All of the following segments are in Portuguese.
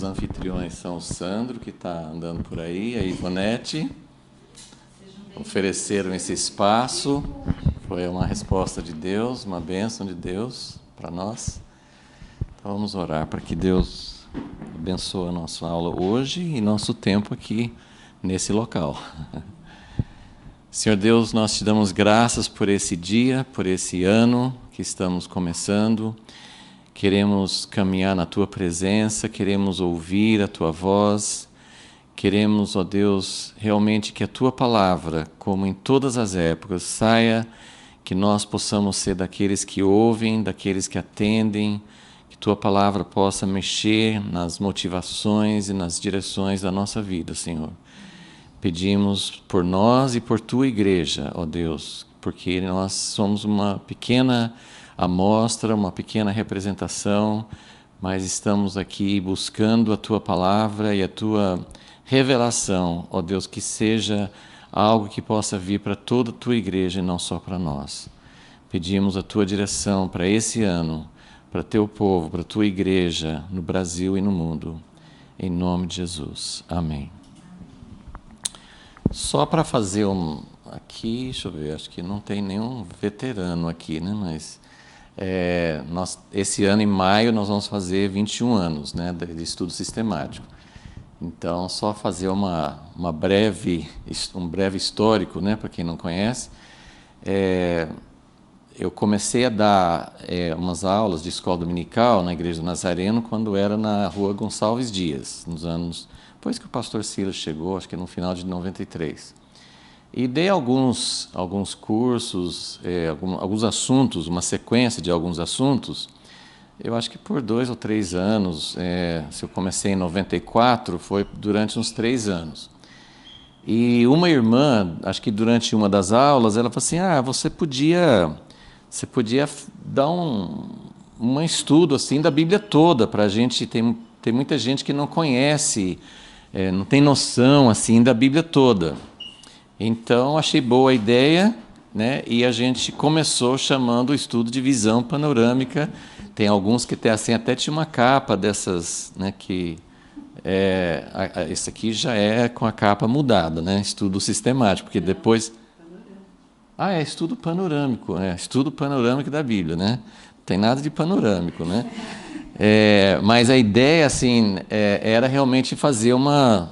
anfitriões são o Sandro, que está andando por aí, a Ivonete, ofereceram esse espaço, foi uma resposta de Deus, uma bênção de Deus para nós. Então vamos orar para que Deus abençoe a nossa aula hoje e nosso tempo aqui nesse local. Senhor Deus, nós te damos graças por esse dia, por esse ano que estamos começando. Queremos caminhar na Tua presença, queremos ouvir a Tua voz, queremos, ó Deus, realmente que a Tua palavra, como em todas as épocas, saia, que nós possamos ser daqueles que ouvem, daqueles que atendem, que Tua palavra possa mexer nas motivações e nas direções da nossa vida, Senhor. Pedimos por nós e por Tua igreja, ó Deus, porque nós somos uma pequena amostra, uma pequena representação, mas estamos aqui buscando a Tua palavra e a Tua revelação, ó Deus, que seja algo que possa vir para toda a Tua igreja e não só para nós. Pedimos a Tua direção para esse ano, para Teu povo, para a Tua igreja no Brasil e no mundo, em nome de Jesus. Amém. Só para fazer aqui, deixa eu ver, acho que não tem nenhum veterano aqui, né? Mas esse ano, em maio, nós vamos fazer 21 anos, né, de estudo sistemático. Então, só fazer um breve histórico, né, para quem não conhece. Eu comecei a dar umas aulas de escola dominical na Igreja do Nazareno quando era na Rua Gonçalves Dias, nos anos depois que o pastor Silas chegou, acho que no final de 93. E dei alguns cursos, alguns assuntos, uma sequência de alguns assuntos, eu acho que por 2 ou 3 anos, se eu comecei em 94, foi durante uns 3 anos. E uma irmã, acho que durante uma das aulas, ela falou assim, você podia dar um estudo assim, da Bíblia toda, para a gente, tem muita gente que não conhece, não tem noção assim, da Bíblia toda. Então, achei boa a ideia, né? E a gente começou chamando o estudo de visão panorâmica. Tem alguns que até tinha uma capa dessas, né? Que esse aqui já é com a capa mudada, né? Estudo sistemático, porque depois... é estudo panorâmico, estudo panorâmico da Bíblia, né? Não tem nada de panorâmico, né? Mas a ideia, assim, era realmente fazer uma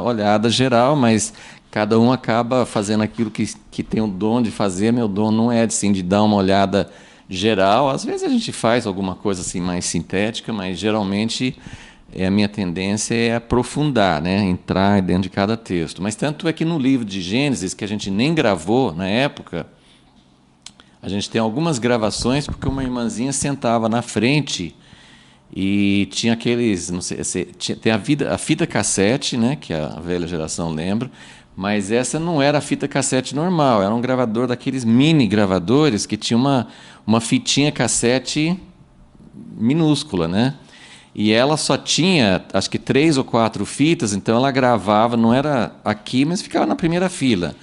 olhada geral, mas cada um acaba fazendo aquilo que tem o dom de fazer. Meu dom não é assim, de dar uma olhada geral. Às vezes a gente faz alguma coisa assim mais sintética, mas geralmente a minha tendência é aprofundar, né? Entrar dentro de cada texto. Mas tanto é que no livro de Gênesis, que a gente nem gravou na época, a gente tem algumas gravações porque uma irmãzinha sentava na frente e tinha aqueles, não sei, tem a fita cassete, né, que a velha geração lembra, mas essa não era a fita cassete normal, era um gravador daqueles mini gravadores que tinha uma fitinha cassete minúscula, né? E ela só tinha, acho que 3 ou 4 fitas, então ela gravava, não era aqui, mas ficava na primeira fila.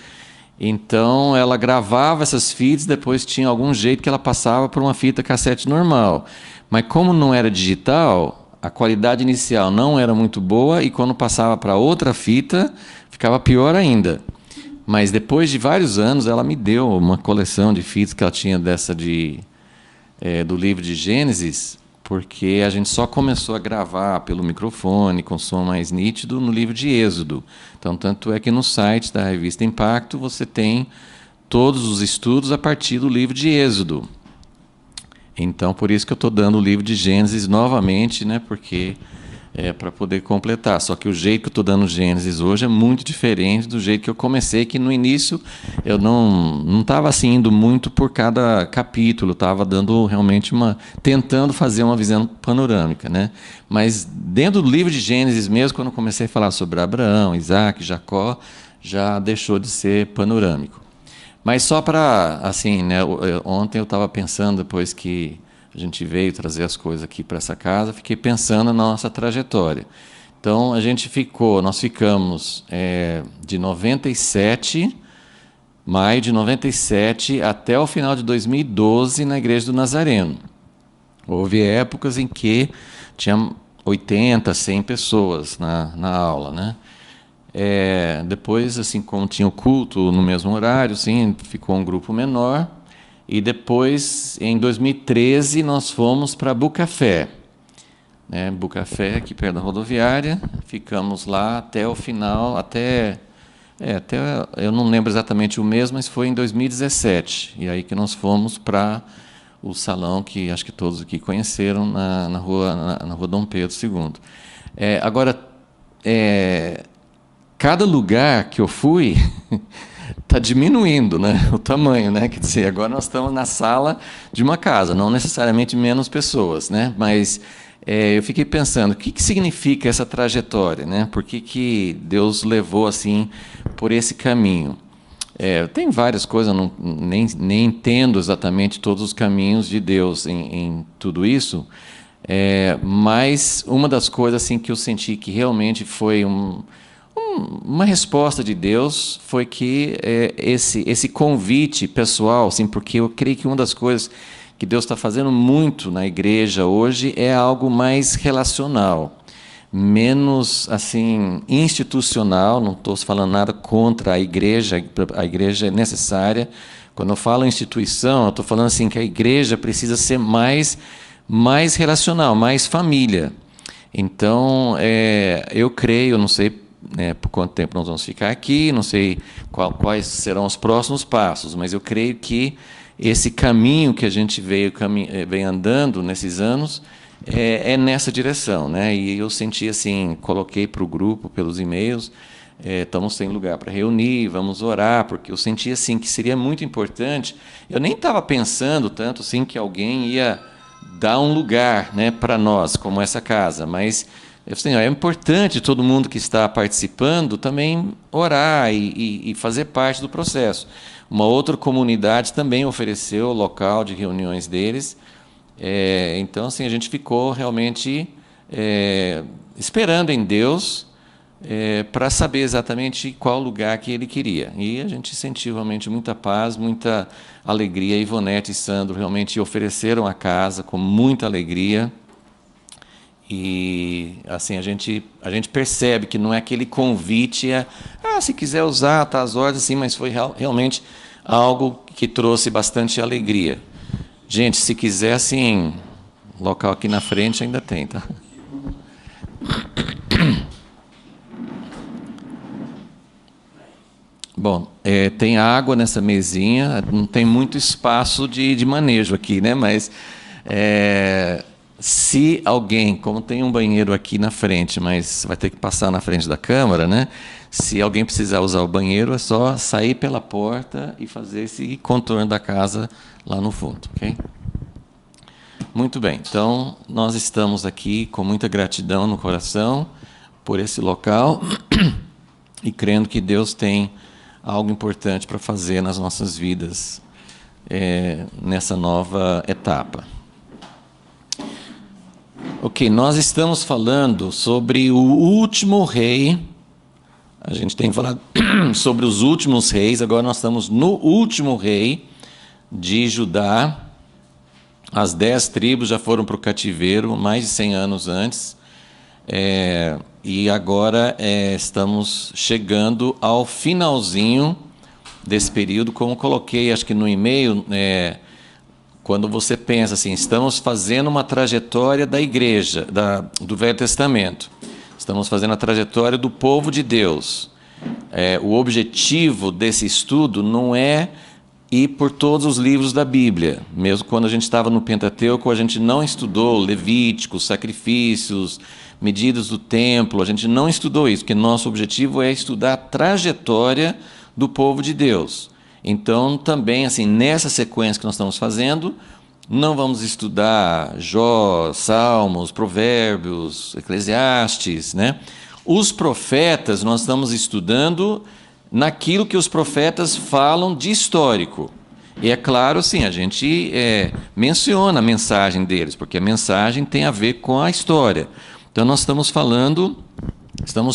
Então ela gravava essas fitas, depois tinha algum jeito que ela passava por uma fita cassete normal. Mas como não era digital, a qualidade inicial não era muito boa e quando passava para outra fita, ficava pior ainda. Mas depois de vários anos, ela me deu uma coleção de fitas que ela tinha do livro de Gênesis, porque a gente só começou a gravar pelo microfone, com som mais nítido, no livro de Êxodo. Então, tanto é que no site da Revista Impacto você tem todos os estudos a partir do livro de Êxodo. Então, por isso que eu estou dando o livro de Gênesis novamente, né, porque para poder completar. Só que o jeito que eu estou dando Gênesis hoje é muito diferente do jeito que eu comecei, que no início eu não estava assim, indo muito por cada capítulo, estava dando realmente tentando fazer uma visão panorâmica, né? Mas dentro do livro de Gênesis mesmo, quando eu comecei a falar sobre Abraão, Isaac, Jacó, já deixou de ser panorâmico. Mas só para, assim, né, ontem eu estava pensando, depois que a gente veio trazer as coisas aqui para essa casa, fiquei pensando na nossa trajetória. Então, nós ficamos de 97, maio de 97, até o final de 2012 na Igreja do Nazareno. Houve épocas em que tinha 80, 100 pessoas na aula, né? Depois, assim, como tinha o culto no mesmo horário, assim, ficou um grupo menor. E depois, em 2013, nós fomos para Bucafé, né? Bucafé, aqui perto da rodoviária. Ficamos lá até o final, até eu não lembro exatamente o mês, mas foi em 2017. E aí que nós fomos para o salão que acho que todos aqui conheceram na rua Dom Pedro II. Agora, cada lugar que eu fui está diminuindo, né, o tamanho, né? Quer dizer, agora nós estamos na sala de uma casa, não necessariamente menos pessoas, né? Mas eu fiquei pensando, o que significa essa trajetória, né? Por que Deus levou assim por esse caminho? Tem várias coisas, eu nem entendo exatamente todos os caminhos de Deus em tudo isso, mas uma das coisas assim que eu senti que realmente foi uma resposta de Deus foi que esse convite pessoal, assim, porque eu creio que uma das coisas que Deus está fazendo muito na igreja hoje é algo mais relacional, menos assim institucional. Não estou falando nada contra a igreja é necessária. Quando eu falo instituição, eu estou falando assim que a igreja precisa ser mais relacional, mais família. Então, eu creio, não sei por quanto tempo nós vamos ficar aqui, não sei quais serão os próximos passos, mas eu creio que esse caminho que a gente vem andando nesses anos nessa direção, né? E eu senti assim, coloquei para o grupo pelos e-mails, estamos sem lugar para reunir, vamos orar, porque eu senti assim que seria muito importante. Eu nem estava pensando tanto assim que alguém ia dar um lugar, né, para nós, como essa casa, mas assim, é importante todo mundo que está participando também orar e fazer parte do processo. Uma outra comunidade também ofereceu o local de reuniões deles. Então, assim, a gente ficou realmente esperando em Deus para saber exatamente qual lugar que Ele queria. E a gente sentiu realmente muita paz, muita alegria. Ivonete e Sandro realmente ofereceram a casa com muita alegria. E assim a gente percebe que não é aquele convite se quiser usar, tá às ordens, sim, mas foi realmente algo que trouxe bastante alegria. Gente, se quiser, assim, local aqui na frente ainda tem, tá? Bom, tem água nessa mesinha, não tem muito espaço de manejo aqui, né? Mas se alguém, como tem um banheiro aqui na frente, mas vai ter que passar na frente da câmara, né? Se alguém precisar usar o banheiro, é só sair pela porta e fazer esse contorno da casa lá no fundo, ok? Muito bem, então nós estamos aqui com muita gratidão no coração por esse local e crendo que Deus tem algo importante para fazer nas nossas vidas nessa nova etapa. Ok, nós estamos falando sobre o último rei. A gente tem falado sobre os últimos reis, agora nós estamos no último rei de Judá. As 10 tribos já foram para o cativeiro mais de 100 anos antes. E agora estamos chegando ao finalzinho desse período, como coloquei, acho que no e-mail, quando você pensa assim, estamos fazendo uma trajetória da igreja, do Velho Testamento. Estamos fazendo a trajetória do povo de Deus. O objetivo desse estudo não é ir por todos os livros da Bíblia. Mesmo quando a gente estava no Pentateuco, a gente não estudou Levíticos, sacrifícios, medidas do templo, a gente não estudou isso, porque nosso objetivo é estudar a trajetória do povo de Deus. Então, também, assim, nessa sequência que nós estamos fazendo, não vamos estudar Jó, Salmos, Provérbios, Eclesiastes, né? Os profetas, nós estamos estudando naquilo que os profetas falam de histórico. E é claro, sim, a gente menciona a mensagem deles, porque a mensagem tem a ver com a história. Então, nós estamos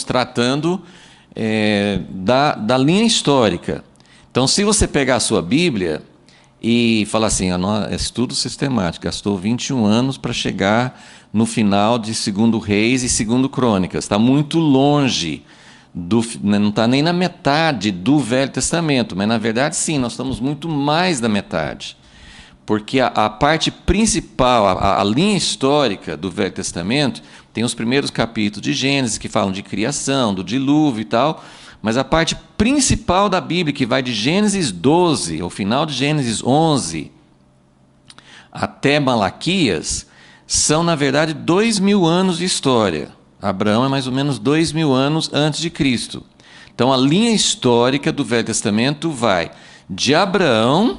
tratando da linha histórica. Então, se você pegar a sua Bíblia e fala assim, estudo sistemático, gastou 21 anos para chegar no final de 2 Reis e 2 Crônicas. Está muito longe, não está nem na metade do Velho Testamento, mas na verdade sim, nós estamos muito mais da metade. Porque a parte principal, a linha histórica do Velho Testamento, tem os primeiros capítulos de Gênesis que falam de criação, do dilúvio e tal, mas a parte principal da Bíblia, que vai de Gênesis 12, ao final de Gênesis 11, até Malaquias, são, na verdade, 2.000 anos de história. Abraão é mais ou menos 2.000 anos antes de Cristo. Então, a linha histórica do Velho Testamento vai de Abraão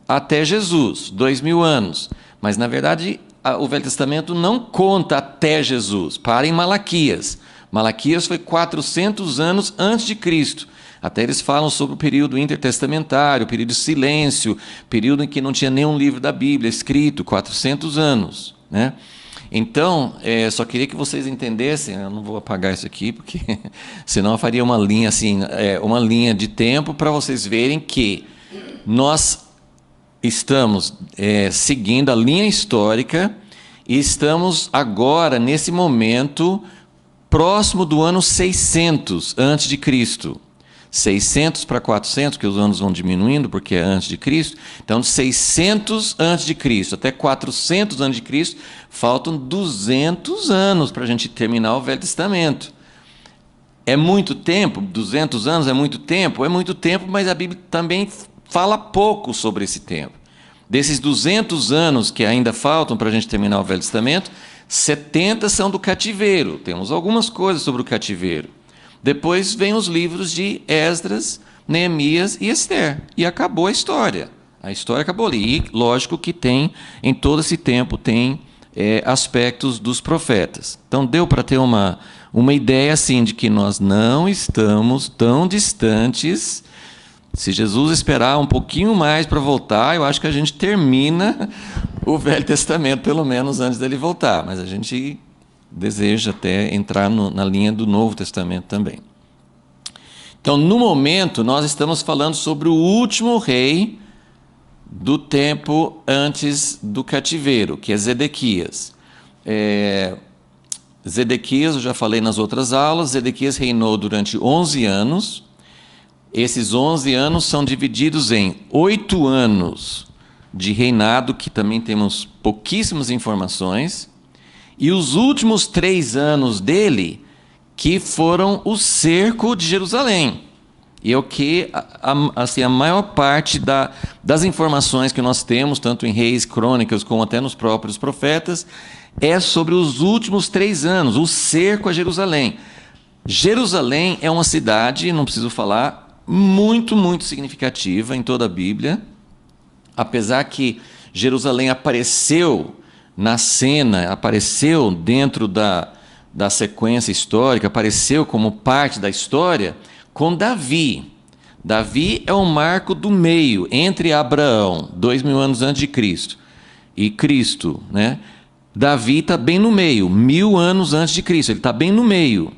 até Jesus, 2.000 anos. Mas, na verdade, o Velho Testamento não conta até Jesus, para em Malaquias. Malaquias foi 400 anos antes de Cristo. Até eles falam sobre o período intertestamentário, o período de silêncio, período em que não tinha nenhum livro da Bíblia escrito, 400 anos. Né? Então, só queria que vocês entendessem, eu não vou apagar isso aqui, porque senão eu faria uma linha, assim, uma linha de tempo para vocês verem que nós estamos seguindo a linha histórica e estamos agora, nesse momento, próximo do ano 600 antes de Cristo. 600 para 400, que os anos vão diminuindo porque é antes de Cristo. Então, de 600 antes de Cristo até 400 antes de Cristo, faltam 200 anos para a gente terminar o Velho Testamento. É muito tempo? 200 anos é muito tempo? É muito tempo, mas a Bíblia também fala pouco sobre esse tempo. Desses 200 anos que ainda faltam para a gente terminar o Velho Testamento, 70 são do cativeiro. Temos algumas coisas sobre o cativeiro. Depois vem os livros de Esdras, Neemias e Ester. E acabou a história. A história acabou ali. E lógico que tem, em todo esse tempo, tem aspectos dos profetas. Então deu para ter uma ideia assim de que nós não estamos tão distantes. Se Jesus esperar um pouquinho mais para voltar, eu acho que a gente termina o Velho Testamento, pelo menos antes dele voltar. Mas a gente deseja até entrar na linha do Novo Testamento também. Então, no momento, nós estamos falando sobre o último rei do tempo antes do cativeiro, que é Zedequias. Zedequias, eu já falei nas outras aulas, Zedequias reinou durante 11 anos. Esses 11 anos são divididos em 8 anos de reinado, que também temos pouquíssimas informações, e os últimos 3 anos dele, que foram o cerco de Jerusalém. E é o que assim, a maior parte das informações que nós temos, tanto em Reis, Crônicas, como até nos próprios profetas, é sobre os últimos 3 anos, o cerco a Jerusalém. Jerusalém é uma cidade, não preciso falar, muito, muito significativa em toda a Bíblia. Apesar que Jerusalém apareceu na cena, apareceu dentro da sequência histórica, apareceu como parte da história com Davi. Davi é o marco do meio entre Abraão, 2.000 anos antes de Cristo, e Cristo, né? Davi está bem no meio, 1.000 anos antes de Cristo, ele está bem no meio.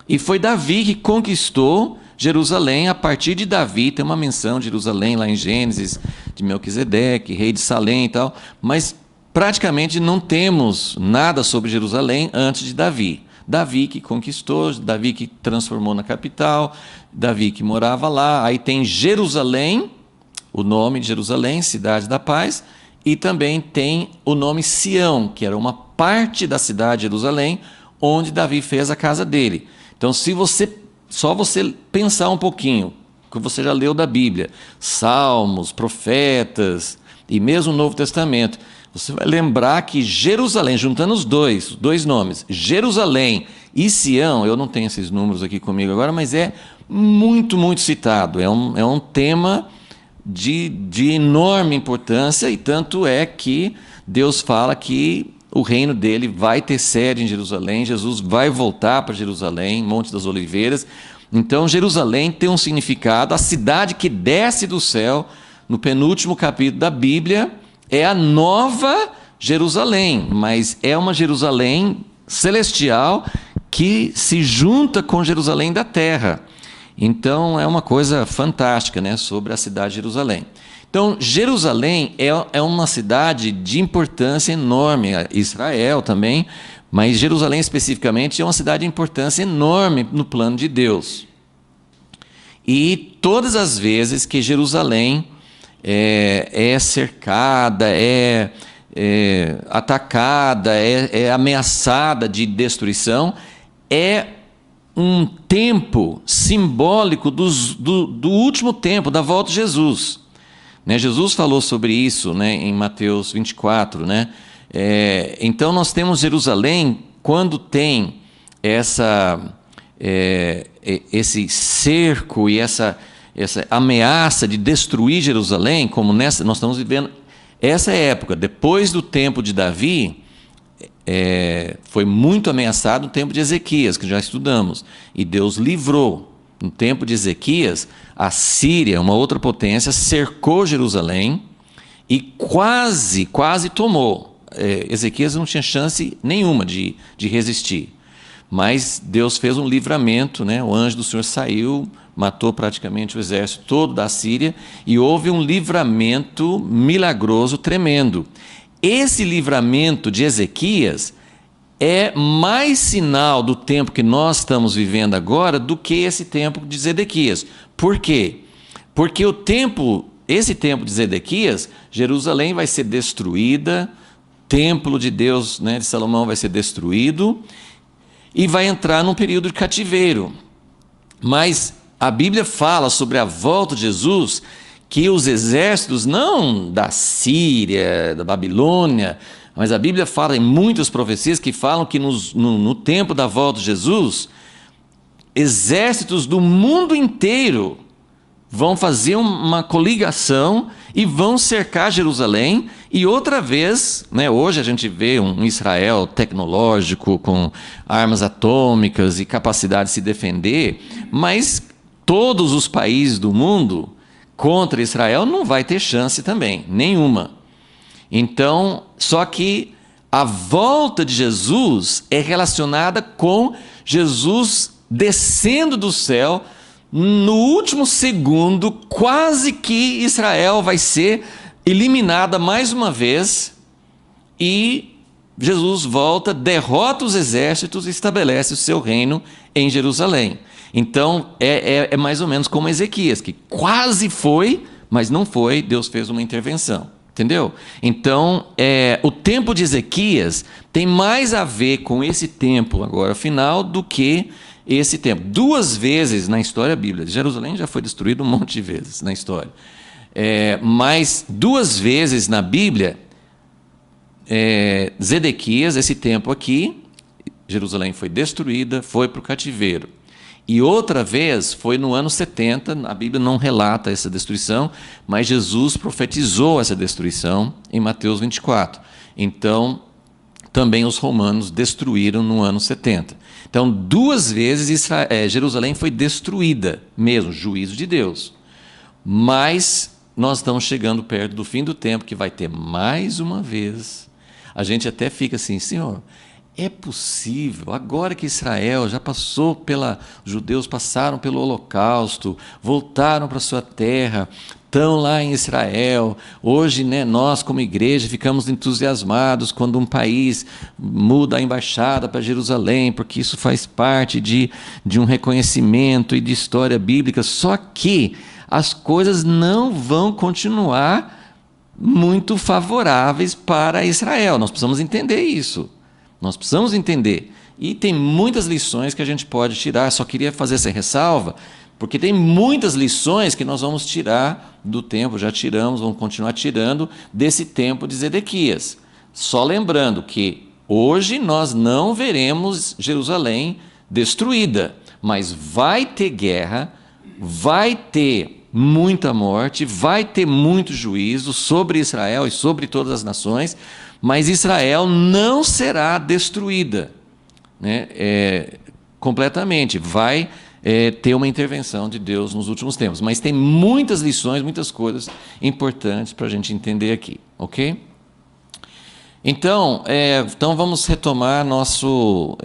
E foi Davi que conquistou Jerusalém. A partir de Davi, tem uma menção de Jerusalém lá em Gênesis, de Melquisedeque, rei de Salém e tal, mas praticamente não temos nada sobre Jerusalém antes de Davi. Davi que conquistou, Davi que transformou na capital, Davi que morava lá. Aí tem Jerusalém, o nome de Jerusalém, cidade da paz, e também tem o nome Sião, que era uma parte da cidade de Jerusalém, onde Davi fez a casa dele. Então, só você pensar um pouquinho, que você já leu da Bíblia, Salmos, Profetas e mesmo o Novo Testamento, você vai lembrar que Jerusalém, juntando os dois nomes, Jerusalém e Sião, eu não tenho esses números aqui comigo agora, mas é muito, muito citado. É um tema de enorme importância, e tanto é que Deus fala que o reino dele vai ter sede em Jerusalém, Jesus vai voltar para Jerusalém, Monte das Oliveiras. Então, Jerusalém tem um significado, a cidade que desce do céu, no penúltimo capítulo da Bíblia, é a nova Jerusalém, mas é uma Jerusalém celestial que se junta com Jerusalém da terra. Então, é uma coisa fantástica, né, sobre a cidade de Jerusalém. Então, Jerusalém é uma cidade de importância enorme, Israel também, mas Jerusalém especificamente é uma cidade de importância enorme no plano de Deus. E todas as vezes que Jerusalém é cercada, é atacada, é ameaçada de destruição, é um tempo simbólico do último tempo, da volta de Jesus. Né? Jesus falou sobre isso, né, em Mateus 24. Né? Então nós temos Jerusalém, quando tem esse cerco e essa ameaça de destruir Jerusalém, como nós estamos vivendo essa época, depois do tempo de Davi, foi muito ameaçado o tempo de Ezequias, que já estudamos, e Deus livrou. No tempo de Ezequias, a Síria, uma outra potência, cercou Jerusalém e quase tomou. Ezequias não tinha chance nenhuma de resistir. Mas Deus fez um livramento, né? O anjo do Senhor saiu, matou praticamente o exército todo da Síria e houve um livramento milagroso tremendo. Esse livramento de Ezequias é mais sinal do tempo que nós estamos vivendo agora do que esse tempo de Zedequias. Por quê? Porque esse tempo de Zedequias, Jerusalém vai ser destruída, o templo de Deus, né, de Salomão vai ser destruído e vai entrar num período de cativeiro. Mas a Bíblia fala sobre a volta de Jesus, que os exércitos, não da Síria, da Babilônia, mas a Bíblia fala em muitas profecias que falam que no tempo da volta de Jesus, exércitos do mundo inteiro vão fazer uma coligação e vão cercar Jerusalém. E outra vez, né, hoje a gente vê um Israel tecnológico com armas atômicas e capacidade de se defender, mas todos os países do mundo contra Israel não vai ter chance também, nenhuma. Então, só que a volta de Jesus é relacionada com Jesus descendo do céu. No último segundo, quase que Israel vai ser eliminada mais uma vez e Jesus volta, derrota os exércitos e estabelece o seu reino em Jerusalém. Então, é mais ou menos como Ezequias, que quase foi, mas não foi, Deus fez uma intervenção. Entendeu? Então, o tempo de Ezequias tem mais a ver com esse tempo agora final do que esse tempo. 2 vezes na história bíblica, Jerusalém já foi destruído um monte de vezes na história, mas 2 vezes na Bíblia, Zedequias, esse tempo aqui, Jerusalém foi destruída, foi para o cativeiro. E outra vez foi no ano 70, a Bíblia não relata essa destruição, mas Jesus profetizou essa destruição em Mateus 24. Então, também os romanos destruíram no ano 70. Então, 2 vezes Jerusalém foi destruída, mesmo, juízo de Deus. Mas nós estamos chegando perto do fim do tempo, que vai ter mais uma vez. A gente até fica assim, Senhor, é possível, agora que Israel já passou os judeus passaram pelo Holocausto, voltaram para sua terra, estão lá em Israel, hoje, né, nós como igreja ficamos entusiasmados quando um país muda a embaixada para Jerusalém, porque isso faz parte de um reconhecimento e de história bíblica, só que as coisas não vão continuar muito favoráveis para Israel, nós precisamos entender isso. Nós precisamos entender. E tem muitas lições que a gente pode tirar. Só queria fazer essa ressalva, porque tem muitas lições que nós vamos tirar do tempo, já tiramos, vamos continuar tirando desse tempo de Zedequias. Só lembrando que hoje nós não veremos Jerusalém destruída, mas vai ter guerra, vai ter muita morte, vai ter muito juízo sobre Israel e sobre todas as nações, mas Israel não será destruída, né, completamente. Vai ter uma intervenção de Deus nos últimos tempos. Mas tem muitas lições, muitas coisas importantes para a gente entender aqui, ok? Então vamos retomar nossa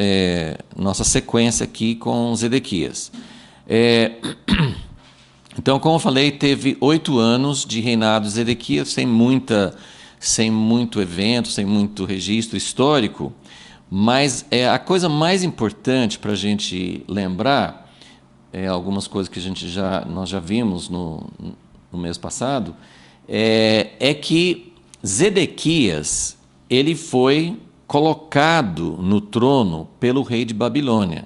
sequência aqui com Zedequias. Então, como eu falei, teve 8 anos de reinado de Zedequias, sem muito evento, sem muito registro histórico, mas a coisa mais importante para a gente lembrar, algumas coisas que nós já vimos no mês passado, é que Zedequias ele foi colocado no trono pelo rei de Babilônia.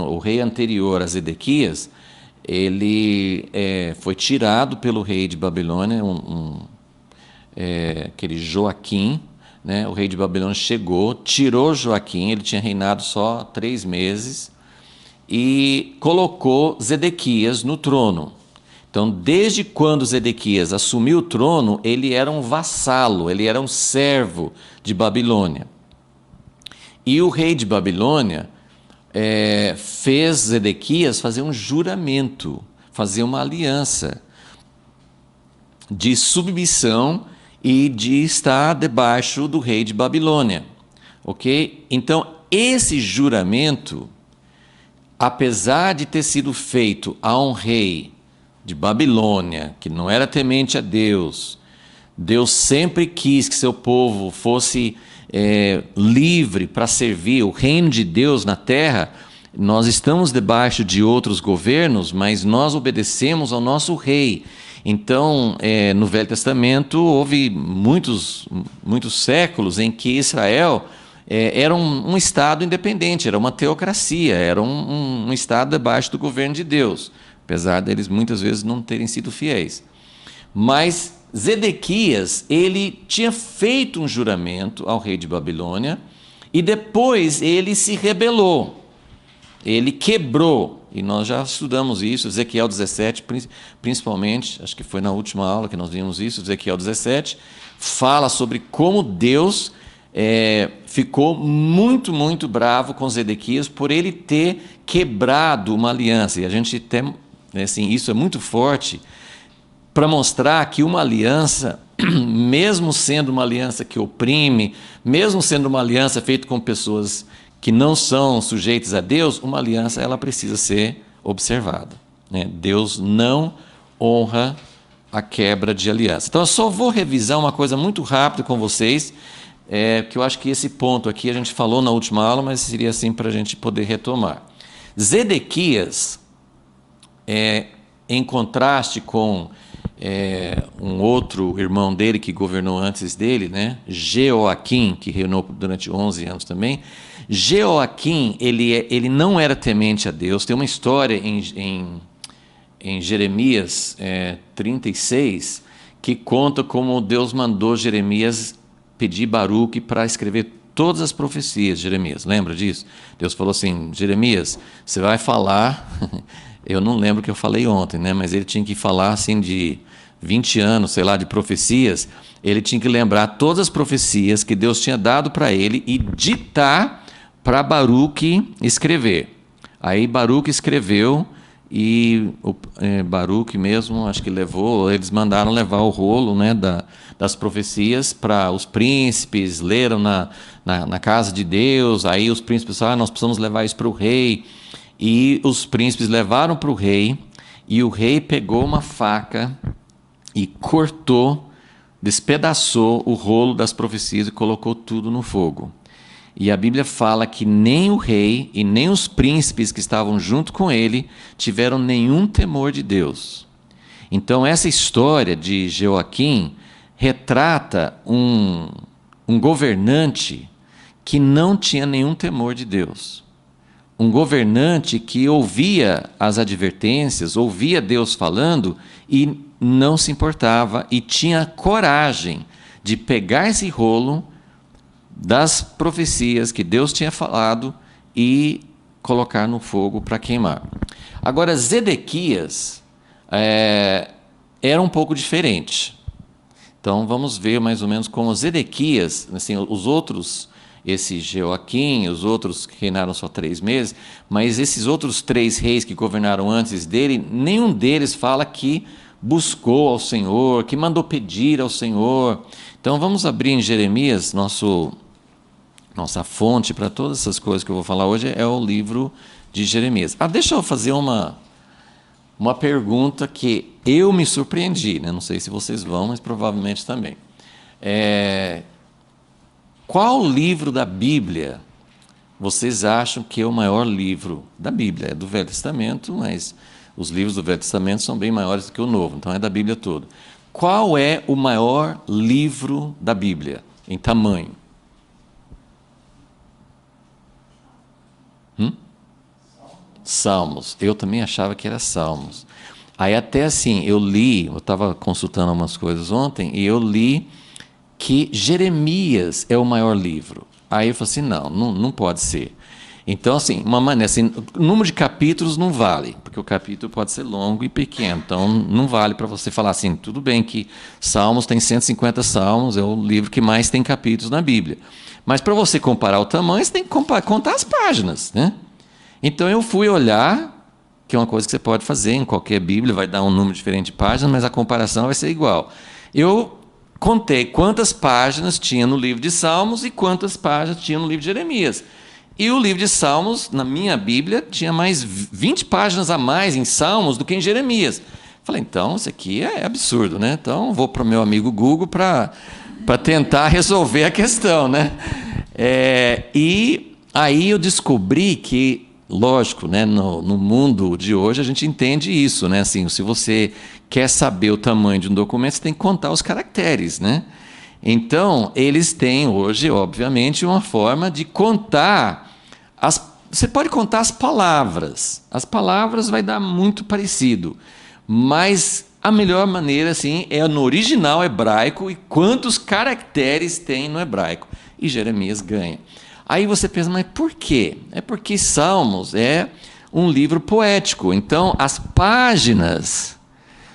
O rei anterior a Zedequias, ele foi tirado pelo rei de Babilônia, aquele Joaquim, né? O rei de Babilônia chegou, tirou Joaquim, ele tinha reinado só 3 meses, e colocou Zedequias no trono. Então, desde quando Zedequias assumiu o trono, ele era um vassalo, ele era um servo de Babilônia. E o rei de Babilônia fez Zedequias fazer um juramento, fazer uma aliança de submissão e de estar debaixo do rei de Babilônia. Ok? Então, esse juramento, apesar de ter sido feito a um rei de Babilônia, que não era temente a Deus, Deus sempre quis que seu povo fosse livre para servir o reino de Deus na terra. Nós estamos debaixo de outros governos, mas nós obedecemos ao nosso rei. Então, no Velho Testamento, houve muitos séculos em que Israel era um estado independente, era uma teocracia, era um estado debaixo do governo de Deus, apesar deles muitas vezes não terem sido fiéis. Mas Zedequias, ele tinha feito um juramento ao rei de Babilônia e depois ele se rebelou, ele quebrou, e nós já estudamos isso, Ezequiel 17, principalmente, acho que foi na última aula que nós vimos isso, Ezequiel 17, fala sobre como Deus ficou muito, muito bravo com Zedequias por ele ter quebrado uma aliança, e a gente tem, assim, isso é muito forte, para mostrar que uma aliança, mesmo sendo uma aliança que oprime, mesmo sendo uma aliança feita com pessoas que não são sujeitas a Deus, uma aliança ela precisa ser observada, né? Deus não honra a quebra de aliança. Então eu só vou revisar uma coisa muito rápido com vocês, que eu acho que esse ponto aqui a gente falou na última aula, mas seria assim para a gente poder retomar. Zedequias, em contraste com um outro irmão dele que governou antes dele, né? Jeoaquim, que reinou durante 11 anos também. Jeoaquim, ele não era temente a Deus. Tem uma história em Jeremias 36 que conta como Deus mandou Jeremias pedir Baruque para escrever todas as profecias de Jeremias. Lembra disso? Deus falou assim: Jeremias, você vai falar... Eu não lembro o que eu falei ontem, né? Mas ele tinha que falar assim de 20 anos, sei lá, de profecias. Ele tinha que lembrar todas as profecias que Deus tinha dado para ele e ditar para Baruque escrever. Aí Baruque escreveu e Baruque mesmo, acho que eles mandaram levar o rolo, né, das profecias para os príncipes, leram na casa de Deus. Aí os príncipes falaram: nós precisamos levar isso para o rei. E os príncipes levaram para o rei, e o rei pegou uma faca e cortou, despedaçou o rolo das profecias e colocou tudo no fogo. E a Bíblia fala que nem o rei e nem os príncipes que estavam junto com ele tiveram nenhum temor de Deus. Então essa história de Jeoaquim retrata um governante que não tinha nenhum temor de Deus. Um governante que ouvia as advertências, ouvia Deus falando e não se importava, e tinha coragem de pegar esse rolo das profecias que Deus tinha falado e colocar no fogo para queimar. Agora, Zedequias era um pouco diferente. Então, vamos ver mais ou menos como Zedequias, assim, os outros... Esse Jeoaquim, os outros que reinaram só 3 meses, mas esses outros 3 reis que governaram antes dele, nenhum deles fala que buscou ao Senhor, que mandou pedir ao Senhor. Então vamos abrir em Jeremias, nossa fonte para todas essas coisas que eu vou falar hoje é o livro de Jeremias. Deixa eu fazer uma pergunta que eu me surpreendi, né? Não sei se vocês vão, mas provavelmente também. Qual livro da Bíblia vocês acham que é o maior livro da Bíblia? É do Velho Testamento, mas os livros do Velho Testamento são bem maiores do que o Novo, então é da Bíblia toda. Qual é o maior livro da Bíblia em tamanho? Salmos. Eu também achava que era Salmos. Aí até assim, eu estava consultando umas coisas ontem, e eu li que Jeremias é o maior livro. Aí eu falei assim, não pode ser. Então, assim, uma maneira, assim, o número de capítulos não vale, porque o capítulo pode ser longo e pequeno, então não vale para você falar assim, tudo bem que Salmos tem 150 salmos, é o livro que mais tem capítulos na Bíblia. Mas para você comparar o tamanho, você tem que contar as páginas, né? Então eu fui olhar, que é uma coisa que você pode fazer em qualquer Bíblia, vai dar um número diferente de páginas, mas a comparação vai ser igual. Eu contei quantas páginas tinha no livro de Salmos e quantas páginas tinha no livro de Jeremias. E o livro de Salmos, na minha Bíblia, tinha mais 20 páginas a mais em Salmos do que em Jeremias. Falei, então, isso aqui é absurdo, né? Então, vou para o meu amigo Google para tentar resolver a questão, né? E aí eu descobri que, lógico, né, no mundo de hoje a gente entende isso, né? Assim, se você quer saber o tamanho de um documento, você tem que contar os caracteres, né? Então, eles têm hoje, obviamente, uma forma de contar. Você pode contar as palavras. As palavras vai dar muito parecido. Mas a melhor maneira, assim, é no original hebraico e quantos caracteres tem no hebraico. E Jeremias ganha. Aí você pensa, mas por quê? É porque Salmos é um livro poético. Então, as páginas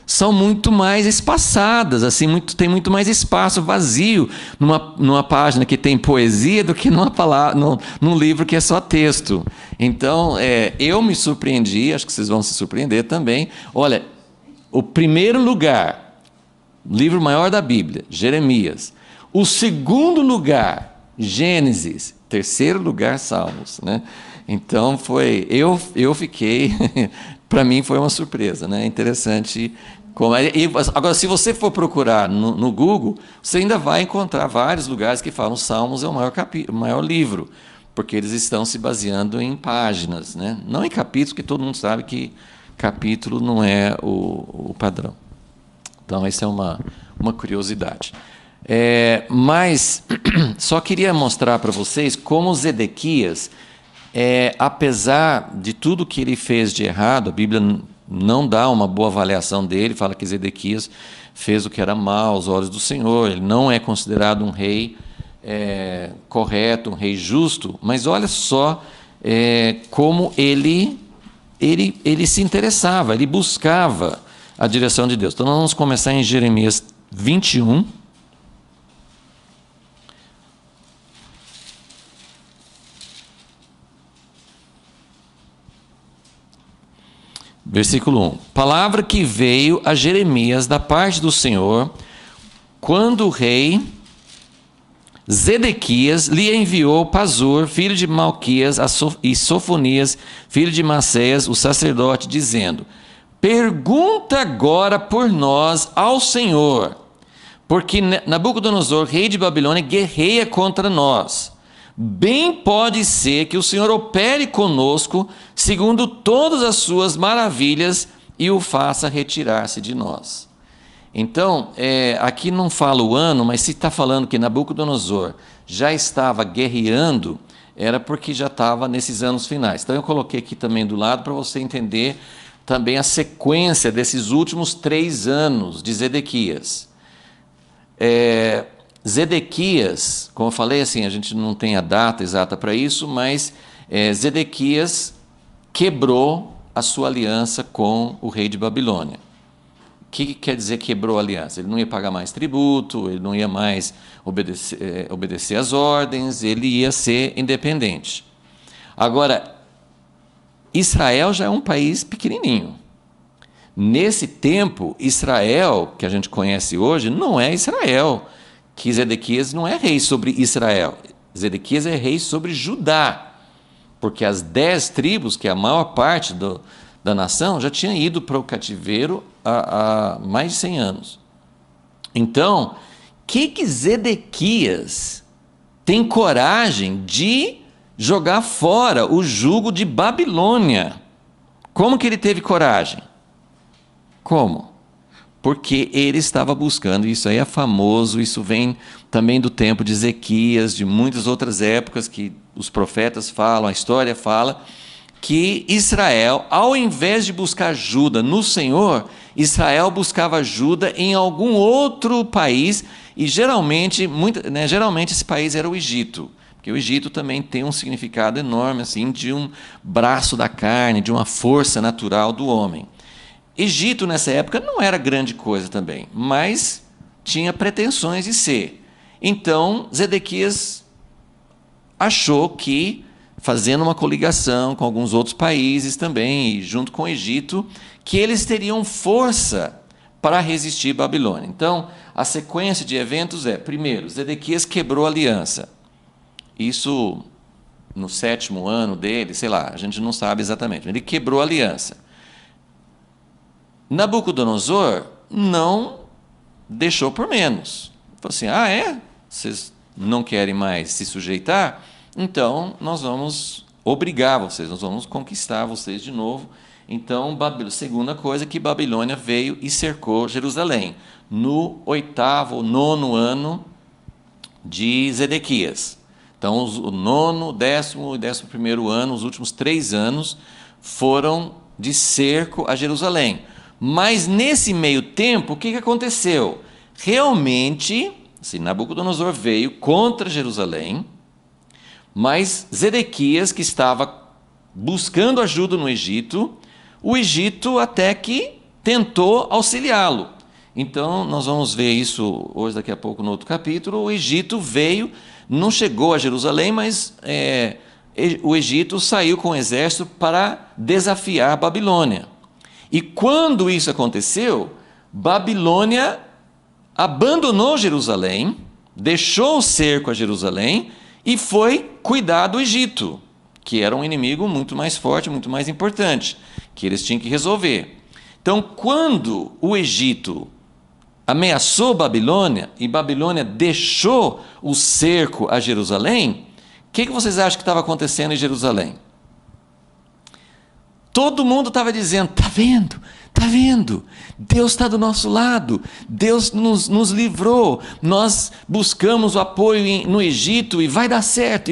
são muito mais espaçadas, assim, tem muito mais espaço vazio numa página que tem poesia do que num livro que é só texto. Então, eu me surpreendi, acho que vocês vão se surpreender também. Olha, o primeiro lugar, livro maior da Bíblia, Jeremias. O segundo lugar, Gênesis. Terceiro lugar, Salmos, né? Então eu fiquei, para mim foi uma surpresa, né? Interessante. Agora, se você for procurar no Google, você ainda vai encontrar vários lugares que falam Salmos é o maior livro, porque eles estão se baseando em páginas, né? Não em capítulos, porque todo mundo sabe que capítulo não é o padrão. Então, essa é uma curiosidade. Mas só queria mostrar para vocês como Zedequias, apesar de tudo que ele fez de errado, a Bíblia não dá uma boa avaliação dele, fala que Zedequias fez o que era mal aos olhos do Senhor, ele não é considerado um rei correto, um rei justo, mas olha só como ele se interessava, ele buscava a direção de Deus. Então nós vamos começar em Jeremias 21, versículo 1. Palavra que veio a Jeremias da parte do Senhor, quando o rei Zedequias lhe enviou Pazur, filho de Malquias, e Sofonias, filho de Masseias, o sacerdote, dizendo: pergunta agora por nós ao Senhor, porque Nabucodonosor, rei de Babilônia, guerreia contra nós. Bem pode ser que o Senhor opere conosco segundo todas as suas maravilhas e o faça retirar-se de nós. Então, aqui não fala o ano, mas se está falando que Nabucodonosor já estava guerreando, era porque já estava nesses anos finais. Então eu coloquei aqui também do lado para você entender também a sequência desses últimos 3 anos de Zedequias. Zedequias, como eu falei, assim, a gente não tem a data exata para isso, mas Zedequias quebrou a sua aliança com o rei de Babilônia. O que quer dizer quebrou a aliança? Ele não ia pagar mais tributo, ele não ia mais obedecer às ordens, ele ia ser independente. Agora, Israel já é um país pequenininho. Nesse tempo, Israel, que a gente conhece hoje, não é Israel, que Zedequias não é rei sobre Israel. Zedequias é rei sobre Judá, porque as 10 tribos, que é a maior parte da nação, já tinha ido para o cativeiro há mais de 100 anos. Então, que Zedequias tem coragem de jogar fora o jugo de Babilônia? Como que ele teve coragem? Como? Porque ele estava buscando, isso aí é famoso, isso vem também do tempo de Ezequias, de muitas outras épocas que os profetas falam, a história fala, que Israel, ao invés de buscar ajuda no Senhor, Israel buscava ajuda em algum outro país, e geralmente esse país era o Egito, porque o Egito também tem um significado enorme, assim, de um braço da carne, de uma força natural do homem. Egito, nessa época, não era grande coisa também, mas tinha pretensões de ser. Então, Zedequias achou que, fazendo uma coligação com alguns outros países também, e junto com o Egito, que eles teriam força para resistir à Babilônia. Então, a sequência de eventos é, primeiro, Zedequias quebrou a aliança. Isso no 7º ano dele, sei lá, a gente não sabe exatamente. Ele quebrou a aliança. Nabucodonosor não deixou por menos. Falou assim, vocês não querem mais se sujeitar? Então, nós vamos obrigar vocês, nós vamos conquistar vocês de novo. Então, segunda coisa, que Babilônia veio e cercou Jerusalém, no 8º, 9º ano de Zedequias. Então, o 9º, 10º e 11º ano, os últimos 3 anos, foram de cerco a Jerusalém. Mas, nesse meio tempo, o que aconteceu? Realmente, Nabucodonosor veio contra Jerusalém, mas Zedequias, que estava buscando ajuda no Egito, o Egito até que tentou auxiliá-lo. Então, nós vamos ver isso hoje, daqui a pouco, no outro capítulo. O Egito veio, não chegou a Jerusalém, mas o Egito saiu com o exército para desafiar a Babilônia. E quando isso aconteceu, Babilônia abandonou Jerusalém, deixou o cerco a Jerusalém e foi cuidar do Egito, que era um inimigo muito mais forte, muito mais importante, que eles tinham que resolver. Então, quando o Egito ameaçou Babilônia e Babilônia deixou o cerco a Jerusalém, o que vocês acham que estava acontecendo em Jerusalém? Todo mundo estava dizendo, está vendo, Deus está do nosso lado, Deus nos livrou, nós buscamos o apoio no Egito e vai dar certo,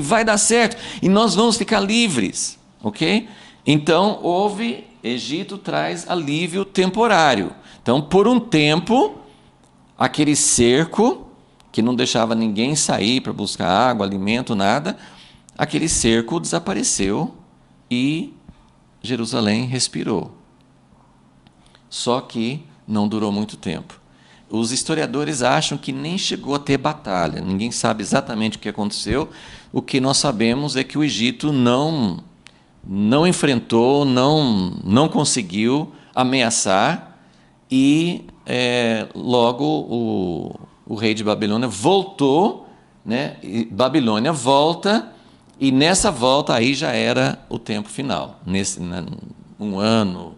e nós vamos ficar livres, ok? Então, Egito traz alívio temporário. Então, por um tempo, aquele cerco, que não deixava ninguém sair para buscar água, alimento, nada, aquele cerco desapareceu e Jerusalém respirou. Só que não durou muito tempo. Os historiadores acham que nem chegou a ter batalha. Ninguém sabe exatamente o que aconteceu. O que nós sabemos é que o Egito não enfrentou, não conseguiu ameaçar e logo o rei de Babilônia voltou, né? E Babilônia volta. E nessa volta aí já era o tempo final, um ano,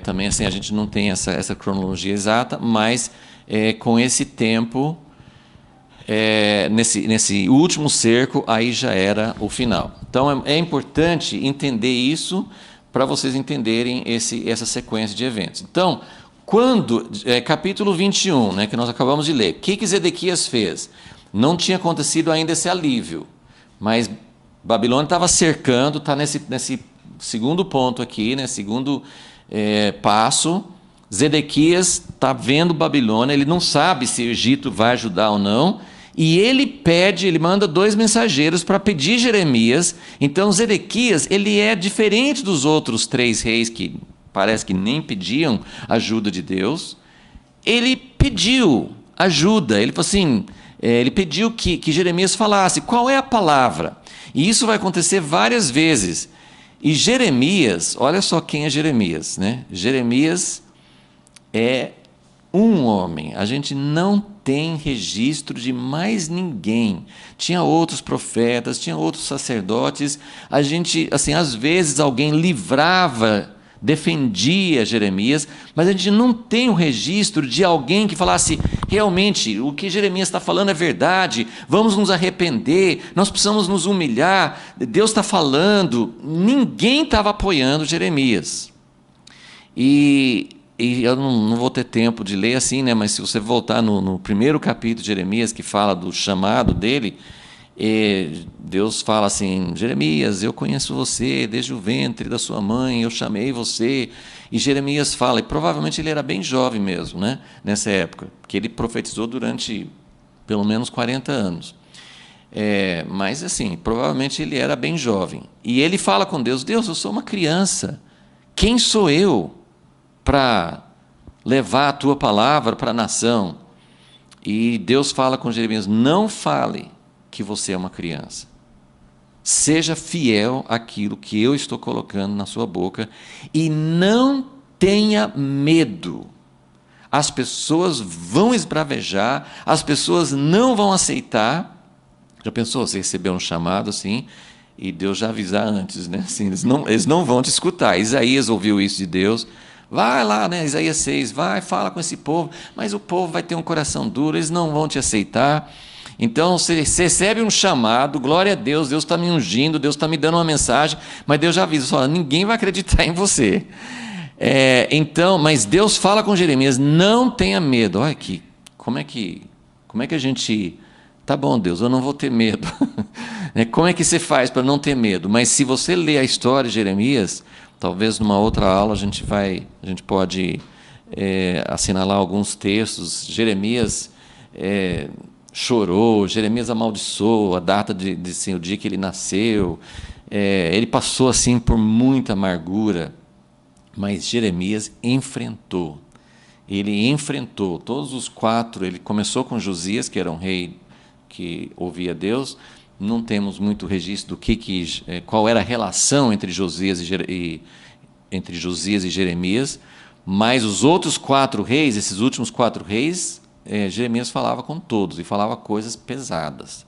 também assim a gente não tem essa cronologia exata, mas com esse tempo, nesse último cerco, aí já era o final. Então é importante entender isso para vocês entenderem essa sequência de eventos. Então, capítulo 21, né, que nós acabamos de ler, o que Zedequias fez? Não tinha acontecido ainda esse alívio, mas Babilônia estava cercando, está nesse segundo ponto aqui, né, segundo passo. Zedequias está vendo Babilônia, ele não sabe se o Egito vai ajudar ou não, e ele manda 2 mensageiros para pedir Jeremias. Então Zedequias, ele é diferente dos outros 3 reis que parece que nem pediam ajuda de Deus. Ele pediu ajuda, ele falou assim, ele pediu que Jeremias falasse qual é a palavra. E isso vai acontecer várias vezes. E Jeremias, olha só quem é Jeremias, né? Jeremias é um homem. A gente não tem registro de mais ninguém. Tinha outros profetas, tinha outros sacerdotes. A gente, assim, às vezes alguém livrava, defendia Jeremias, mas a gente não tem o registro de alguém que falasse, realmente, o que Jeremias está falando é verdade, vamos nos arrepender, nós precisamos nos humilhar, Deus está falando. Ninguém estava apoiando Jeremias. E eu não vou ter tempo de ler assim, né? Mas se você voltar no primeiro capítulo de Jeremias, que fala do chamado dele, Deus fala assim, Jeremias, eu conheço você desde o ventre da sua mãe, eu chamei você. E Jeremias fala, e provavelmente ele era bem jovem mesmo, né? Nessa época, porque ele profetizou durante pelo menos 40 anos. Mas assim, provavelmente ele era bem jovem. E ele fala com Deus, Deus, eu sou uma criança, quem sou eu para levar a tua palavra para a nação? E Deus fala com Jeremias, não fale que você é uma criança. Seja fiel àquilo que eu estou colocando na sua boca e não tenha medo. As pessoas vão esbravejar, as pessoas não vão aceitar. Já pensou, você receber um chamado assim, e Deus já avisar antes, né? Assim, eles não vão te escutar. Isaías ouviu isso de Deus. Vai lá, né? Isaías 6, vai, fala com esse povo, mas o povo vai ter um coração duro, eles não vão te aceitar. Então, você recebe um chamado, glória a Deus, Deus está me ungindo, Deus está me dando uma mensagem, mas Deus já avisa, fala, ninguém vai acreditar em você. Então, mas Deus fala com Jeremias, não tenha medo. Olha aqui, como é que a gente... Tá bom, Deus, eu não vou ter medo. Como é que você faz para não ter medo? Mas se você ler a história de Jeremias, talvez numa outra aula a gente pode assinalar alguns textos. Jeremias chorou, Jeremias amaldiçoou a data assim, o dia que ele nasceu. Ele passou assim por muita amargura, mas Jeremias enfrentou. Ele enfrentou todos os 4. Ele começou com Josias, que era um rei que ouvia Deus. Não temos muito registro do qual era a relação entre Josias e Jeremias, mas os outros 4 reis, esses últimos 4 reis, Jeremias falava com todos e falava coisas pesadas.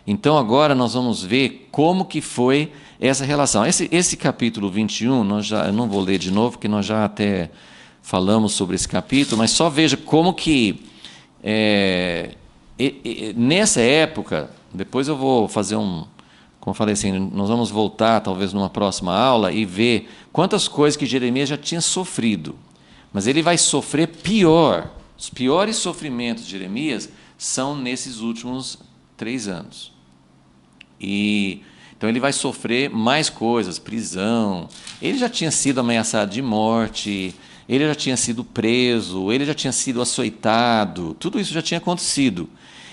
Então agora nós vamos ver como que foi essa relação. Esse capítulo 21, eu não vou ler de novo, porque nós já até falamos sobre esse capítulo, mas só veja como que nessa época, depois eu vou fazer como eu falei assim, nós vamos voltar talvez numa próxima aula e ver quantas coisas que Jeremias já tinha sofrido, mas ele vai sofrer pior. Os piores sofrimentos de Jeremias são nesses últimos 3 anos. Então ele vai sofrer mais coisas, prisão. Ele já tinha sido ameaçado de morte, ele já tinha sido preso, ele já tinha sido açoitado, tudo isso já tinha acontecido.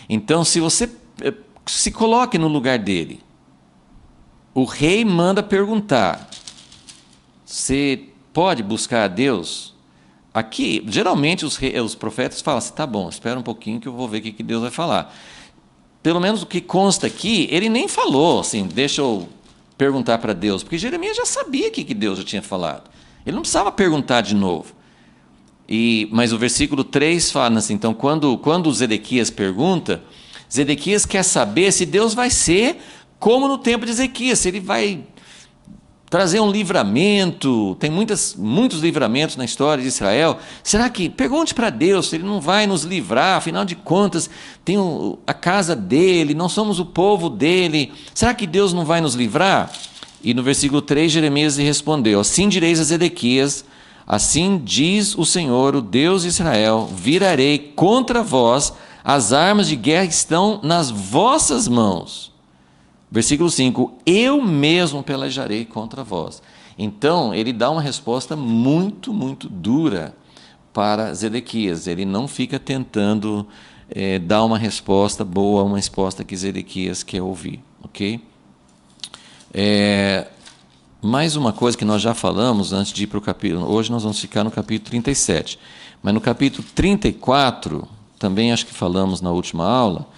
Então, se você se coloque no lugar dele, o rei manda perguntar, você pode buscar a Deus? Aqui, geralmente os profetas falam assim, tá bom, espera um pouquinho que eu vou ver o que Deus vai falar. Pelo menos o que consta aqui, ele nem falou assim, deixa eu perguntar para Deus, porque Jeremias já sabia o que Deus já tinha falado. Ele não precisava perguntar de novo. Mas o versículo 3 fala assim, então quando Zedequias pergunta, Zedequias quer saber se Deus vai ser como no tempo de Ezequias, se ele vai trazer um livramento. Tem muitos livramentos na história de Israel. Será que, pergunte para Deus se ele não vai nos livrar, afinal de contas, tem a casa dele, nós somos o povo dele, será que Deus não vai nos livrar? E no versículo 3, Jeremias lhe respondeu, assim direis a Zedequias, assim diz o Senhor, o Deus de Israel, virarei contra vós as armas de guerra que estão nas vossas mãos. Versículo 5, eu mesmo pelejarei contra vós. Então, ele dá uma resposta muito, muito dura para Zedequias. Ele não fica tentando dar uma resposta boa, uma resposta que Zedequias quer ouvir. Ok? Mais uma coisa que nós já falamos antes de ir para o capítulo. Hoje nós vamos ficar no capítulo 37. Mas no capítulo 34, também acho que falamos na última aula,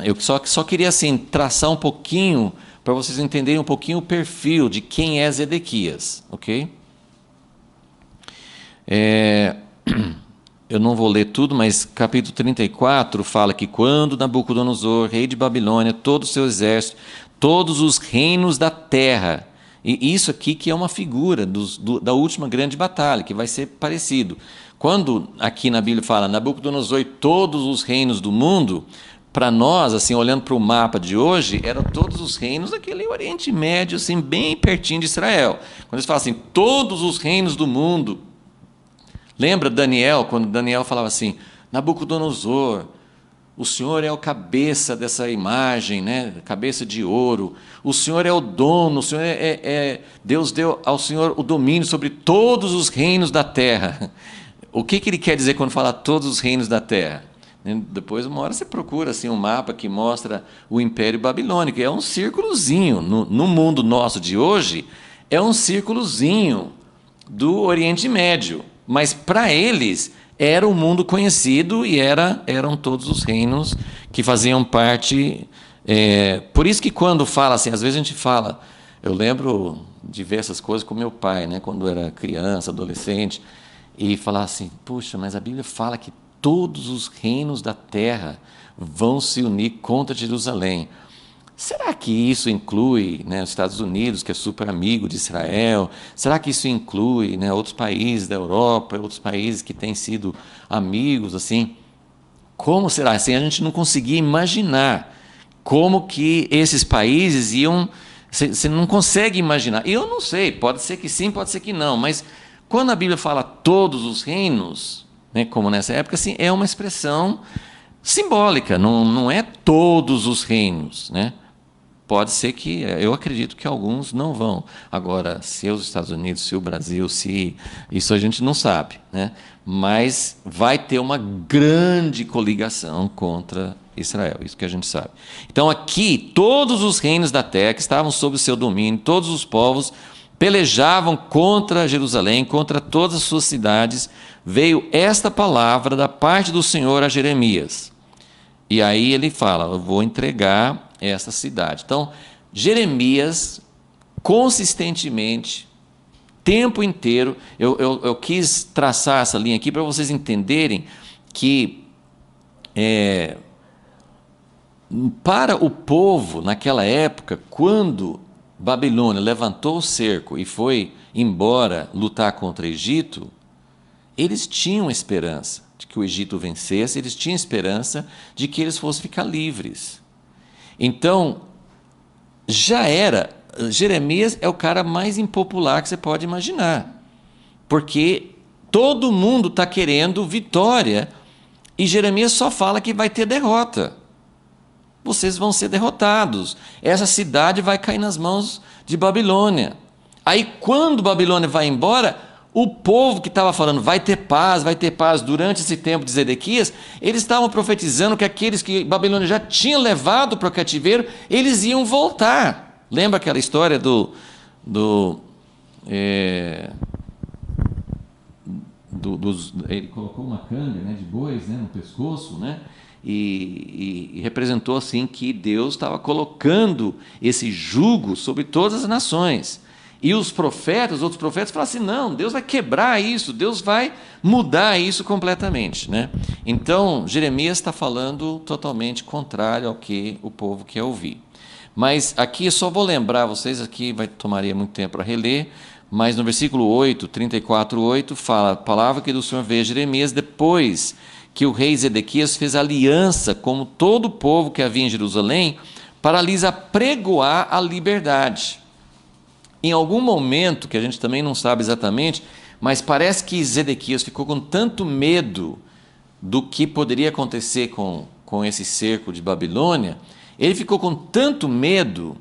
eu só queria assim, traçar um pouquinho, para vocês entenderem um pouquinho o perfil de quem é Zedequias. Ok? eu não vou ler tudo, mas capítulo 34 fala que quando Nabucodonosor, rei de Babilônia, todo o seu exército, todos os reinos da terra, e isso aqui que é uma figura da última grande batalha, que vai ser parecido. Quando aqui na Bíblia fala Nabucodonosor e todos os reinos do mundo, para nós, assim, olhando para o mapa de hoje, eram todos os reinos daquele Oriente Médio, assim, bem pertinho de Israel. Quando eles falam assim, todos os reinos do mundo. Lembra Daniel, quando Daniel falava assim, Nabucodonosor, o Senhor é o cabeça dessa imagem, né? Cabeça de ouro, o Senhor é o dono, o Senhor Deus deu ao Senhor o domínio sobre todos os reinos da terra. O que ele quer dizer quando fala todos os reinos da terra? Depois, uma hora você procura assim, um mapa que mostra o Império Babilônico, é um círculozinho, no mundo nosso de hoje, é um círculozinho do Oriente Médio. Mas para eles era o mundo conhecido e eram todos os reinos que faziam parte. Por isso que quando fala assim, às vezes a gente fala, eu lembro diversas coisas com meu pai, né, quando eu era criança, adolescente, e falar assim, puxa, mas a Bíblia fala que todos os reinos da terra vão se unir contra Jerusalém. Será que isso inclui, né, os Estados Unidos, que é super amigo de Israel? Será que isso inclui, né, outros países da Europa, outros países que têm sido amigos? Assim? Como será? Assim, a gente não conseguia imaginar como que esses países iam... Você não consegue imaginar. E eu não sei, pode ser que sim, pode ser que não. Mas quando a Bíblia fala todos os reinos, né, como nessa época, assim, é uma expressão simbólica, não é todos os reinos, né? Pode ser que, eu acredito que alguns não vão. Agora, se os Estados Unidos, se o Brasil, se isso a gente não sabe, né? Mas vai ter uma grande coligação contra Israel, isso que a gente sabe. Então aqui, todos os reinos da terra que estavam sob o seu domínio, todos os povos pelejavam contra Jerusalém, contra todas as suas cidades. Veio esta palavra da parte do Senhor a Jeremias. E aí ele fala, eu vou entregar essa cidade. Então, Jeremias, consistentemente, tempo inteiro, eu quis traçar essa linha aqui para vocês entenderem que para o povo, naquela época, quando Babilônia levantou o cerco e foi embora lutar contra o Egito, eles tinham esperança de que o Egito vencesse, eles tinham esperança de que eles fossem ficar livres. Então, Jeremias é o cara mais impopular que você pode imaginar, porque todo mundo está querendo vitória e Jeremias só fala que vai ter derrota. Vocês vão ser derrotados, essa cidade vai cair nas mãos de Babilônia. Aí, quando Babilônia vai embora, o povo que estava falando vai ter paz durante esse tempo de Zedequias, eles estavam profetizando que aqueles que Babilônia já tinha levado para o cativeiro, eles iam voltar. Lembra aquela história ele colocou uma canga, né, de bois, né, no pescoço, né, e representou assim que Deus estava colocando esse jugo sobre todas as nações. E os outros profetas falaram assim, não, Deus vai quebrar isso, Deus vai mudar isso completamente, né? Então, Jeremias está falando totalmente contrário ao que o povo quer ouvir. Mas aqui eu só vou lembrar vocês, aqui tomaria muito tempo para reler, mas no versículo 8, 34:8, fala, a palavra que do Senhor veio a Jeremias depois que o rei Zedequias fez aliança com todo o povo que havia em Jerusalém para lhes apregoar a liberdade. Em algum momento, que a gente também não sabe exatamente, mas parece que Zedequias ficou com tanto medo do que poderia acontecer com esse cerco de Babilônia, ele ficou com tanto medo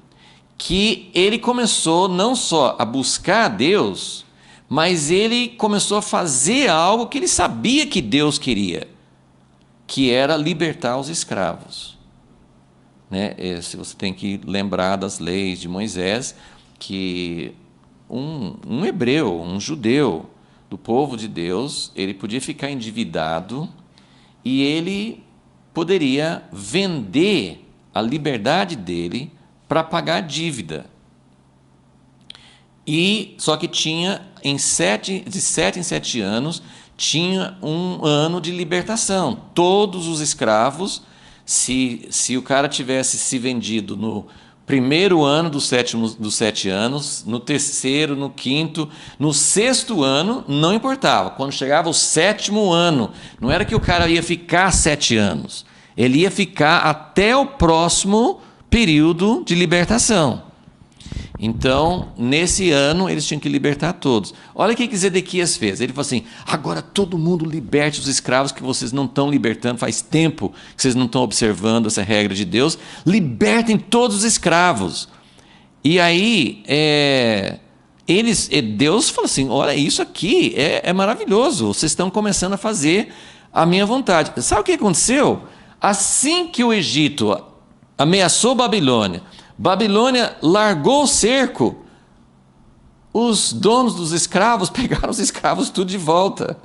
que ele começou não só a buscar a Deus, mas ele começou a fazer algo que ele sabia que Deus queria, que era libertar os escravos. Né? Se você tem que lembrar das leis de Moisés, que um hebreu, um judeu do povo de Deus, ele podia ficar endividado e ele poderia vender a liberdade dele para pagar a dívida. E só que tinha de 7 em 7 anos tinha um ano de libertação. Todos os escravos, se o cara tivesse se vendido no primeiro ano dos 7 anos, no terceiro, no quinto, no sexto ano, não importava. Quando chegava o 7º ano, não era que o cara ia ficar 7 anos. Ele ia ficar até o próximo período de libertação. Então, nesse ano, eles tinham que libertar todos. Olha o que Zedequias fez. Ele falou assim, agora todo mundo liberte os escravos que vocês não estão libertando. Faz tempo que vocês não estão observando essa regra de Deus. Libertem todos os escravos. E aí, Deus falou assim, olha, isso aqui é maravilhoso. Vocês estão começando a fazer a minha vontade. Sabe o que aconteceu? Assim que o Egito ameaçou Babilônia, Babilônia largou o cerco, os donos dos escravos pegaram os escravos tudo de volta.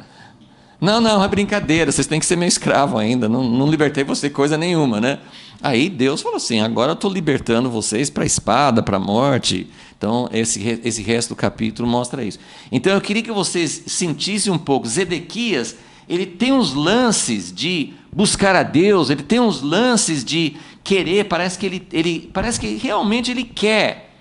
Não, é brincadeira, vocês têm que ser meu escravo ainda, não libertei você coisa nenhuma, né? Aí Deus falou assim, agora eu estou libertando vocês para a espada, para a morte. Então esse resto do capítulo mostra isso. Então eu queria que vocês sentissem um pouco, Zedequias, ele tem uns lances de buscar a Deus, ele tem uns lances de querer, parece que realmente ele quer,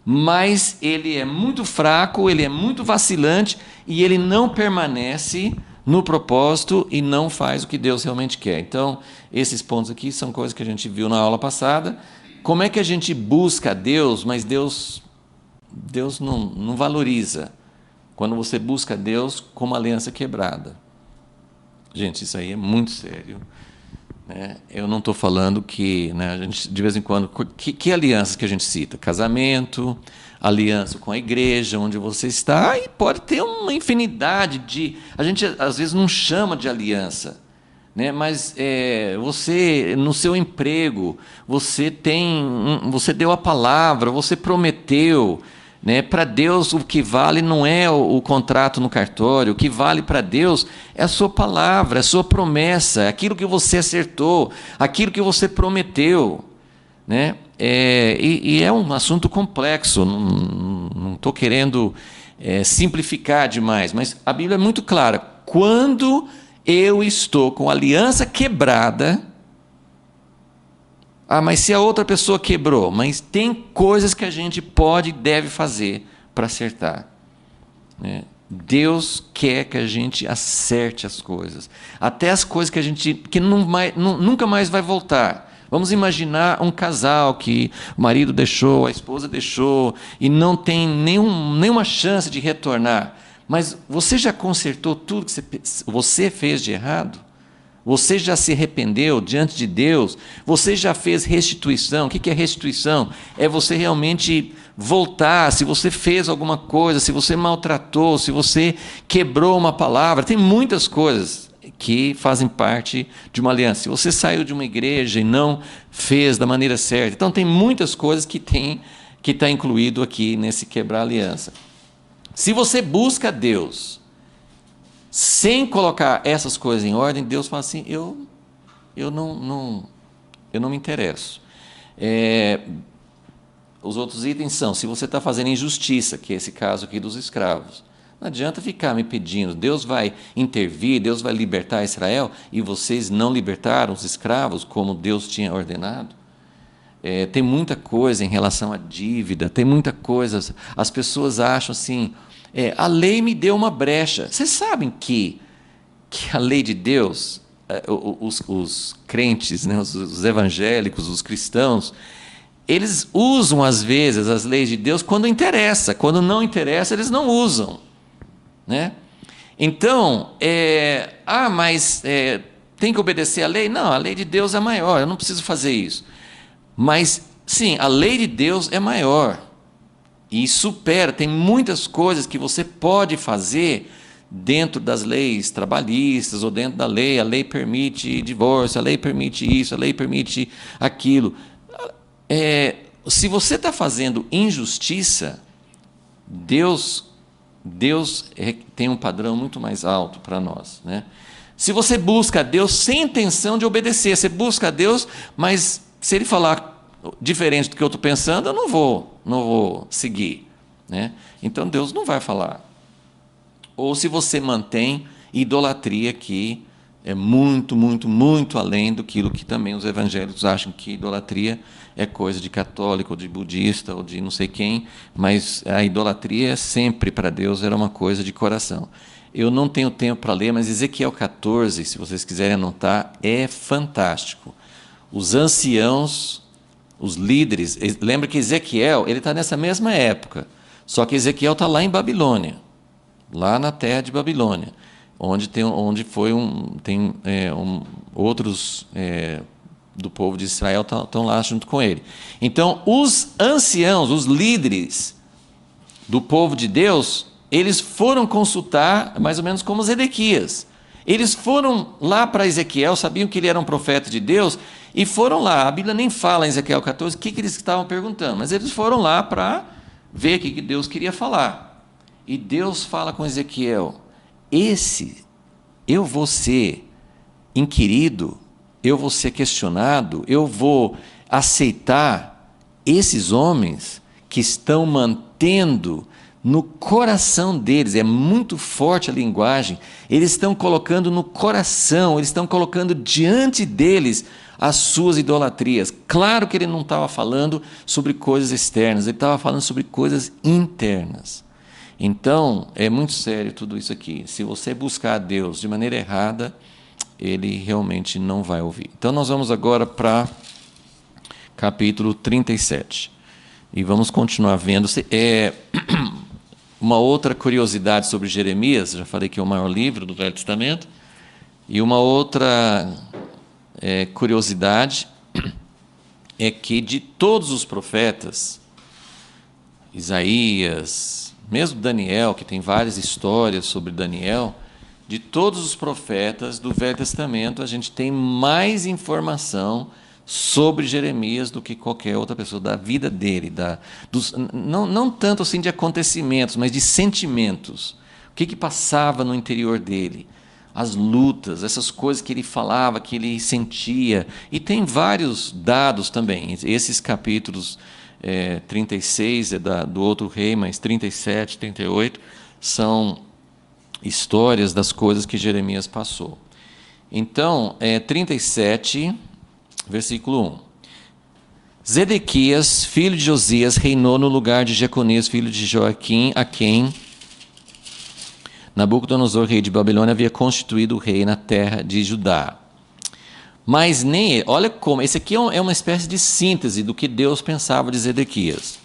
mas ele é muito fraco, ele é muito vacilante e ele não permanece no propósito e não faz o que Deus realmente quer. Então, esses pontos aqui são coisas que a gente viu na aula passada. Como é que a gente busca a Deus, mas Deus não valoriza quando você busca a Deus com uma aliança quebrada? Gente, isso aí é muito sério. Eu não estou falando que, a gente, de vez em quando, que alianças que a gente cita? Casamento, aliança com a igreja, onde você está, e pode ter uma infinidade de... A gente, às vezes, não chama de aliança, mas você, no seu emprego, você deu a palavra, você prometeu... Para Deus, o que vale não é o contrato no cartório, o que vale para Deus é a sua palavra, a sua promessa, aquilo que você acertou, aquilo que você prometeu. E é um assunto complexo, não estou querendo simplificar demais, mas a Bíblia é muito clara. Quando eu estou com a aliança quebrada... mas se a outra pessoa quebrou, mas tem coisas que a gente pode e deve fazer para acertar. Deus quer que a gente acerte as coisas, até as coisas que nunca mais vai voltar. Vamos imaginar um casal que o marido deixou, a esposa deixou, e não tem nenhuma chance de retornar. Mas você já consertou tudo que você fez de errado? Você já se arrependeu diante de Deus? Você já fez restituição? O que é restituição? É você realmente voltar, se você fez alguma coisa, se você maltratou, se você quebrou uma palavra. Tem muitas coisas que fazem parte de uma aliança. Se você saiu de uma igreja e não fez da maneira certa. Então, tem muitas coisas que está incluído aqui nesse quebrar aliança. Se você busca Deus... sem colocar essas coisas em ordem, Deus fala assim, eu não me interesso. Os outros itens são, se você está fazendo injustiça, que é esse caso aqui dos escravos, não adianta ficar me pedindo, Deus vai intervir, Deus vai libertar Israel, e vocês não libertaram os escravos como Deus tinha ordenado. Tem muita coisa em relação à dívida, tem muita coisa, as pessoas acham assim... a lei me deu uma brecha. Vocês sabem que a lei de Deus, os crentes, os evangélicos, os cristãos, eles usam às vezes as leis de Deus quando interessa. Quando não interessa, eles não usam. Então, mas tem que obedecer à lei? Não, a lei de Deus é maior, eu não preciso fazer isso. Mas, sim, a lei de Deus é maior. E supera, tem muitas coisas que você pode fazer dentro das leis trabalhistas ou dentro da lei. A lei permite divórcio, a lei permite isso, a lei permite aquilo. Se você está fazendo injustiça, Deus tem um padrão muito mais alto para nós. Se você busca a Deus sem intenção de obedecer, você busca a Deus, mas se Ele falar diferente do que eu estou pensando, eu não vou seguir. Então Deus não vai falar. Ou se você mantém idolatria que é muito, muito, muito além do que também os evangélicos acham que idolatria é coisa de católico, ou de budista, ou de não sei quem, mas a idolatria sempre para Deus era uma coisa de coração. Eu não tenho tempo para ler, mas Ezequiel 14, se vocês quiserem anotar, é fantástico. Os anciãos, os líderes, lembra que Ezequiel ele está nessa mesma época, só que Ezequiel está lá em Babilônia, lá na terra de Babilônia, onde foi outros do povo de Israel estão lá junto com ele. Então, os anciãos, os líderes do povo de Deus, eles foram consultar, mais ou menos como Zedequias. Eles foram lá para Ezequiel, sabiam que ele era um profeta de Deus, e foram lá. A Bíblia nem fala em Ezequiel 14 o que eles estavam perguntando, mas eles foram lá para ver o que Deus queria falar. E Deus fala com Ezequiel: eu vou ser inquirido, eu vou ser questionado, eu vou aceitar esses homens que estão mantendo no coração deles, é muito forte a linguagem, eles estão colocando no coração, eles estão colocando diante deles as suas idolatrias. Claro que ele não estava falando sobre coisas externas, ele estava falando sobre coisas internas. Então, é muito sério tudo isso aqui. Se você buscar a Deus de maneira errada, ele realmente não vai ouvir. Então, nós vamos agora para capítulo 37. E vamos continuar vendo. Uma outra curiosidade sobre Jeremias, já falei que é o maior livro do Velho Testamento, e uma outra curiosidade é que de todos os profetas, Isaías, mesmo Daniel, que tem várias histórias sobre Daniel, de todos os profetas do Velho Testamento, a gente tem mais informação sobre Jeremias do que qualquer outra pessoa, da vida dele, não tanto assim de acontecimentos, mas de sentimentos. O que passava no interior dele, as lutas, essas coisas que ele falava, que ele sentia. E tem vários dados também. Esses capítulos 36 do outro rei, mas 37, 38, são histórias das coisas que Jeremias passou. Então, 37... Versículo 1. Zedequias, filho de Josias, reinou no lugar de Jeconias, filho de Joaquim, a quem Nabucodonosor, rei de Babilônia, havia constituído rei na terra de Judá. Mas nem ele, olha como, esse aqui é uma espécie de síntese do que Deus pensava de Zedequias.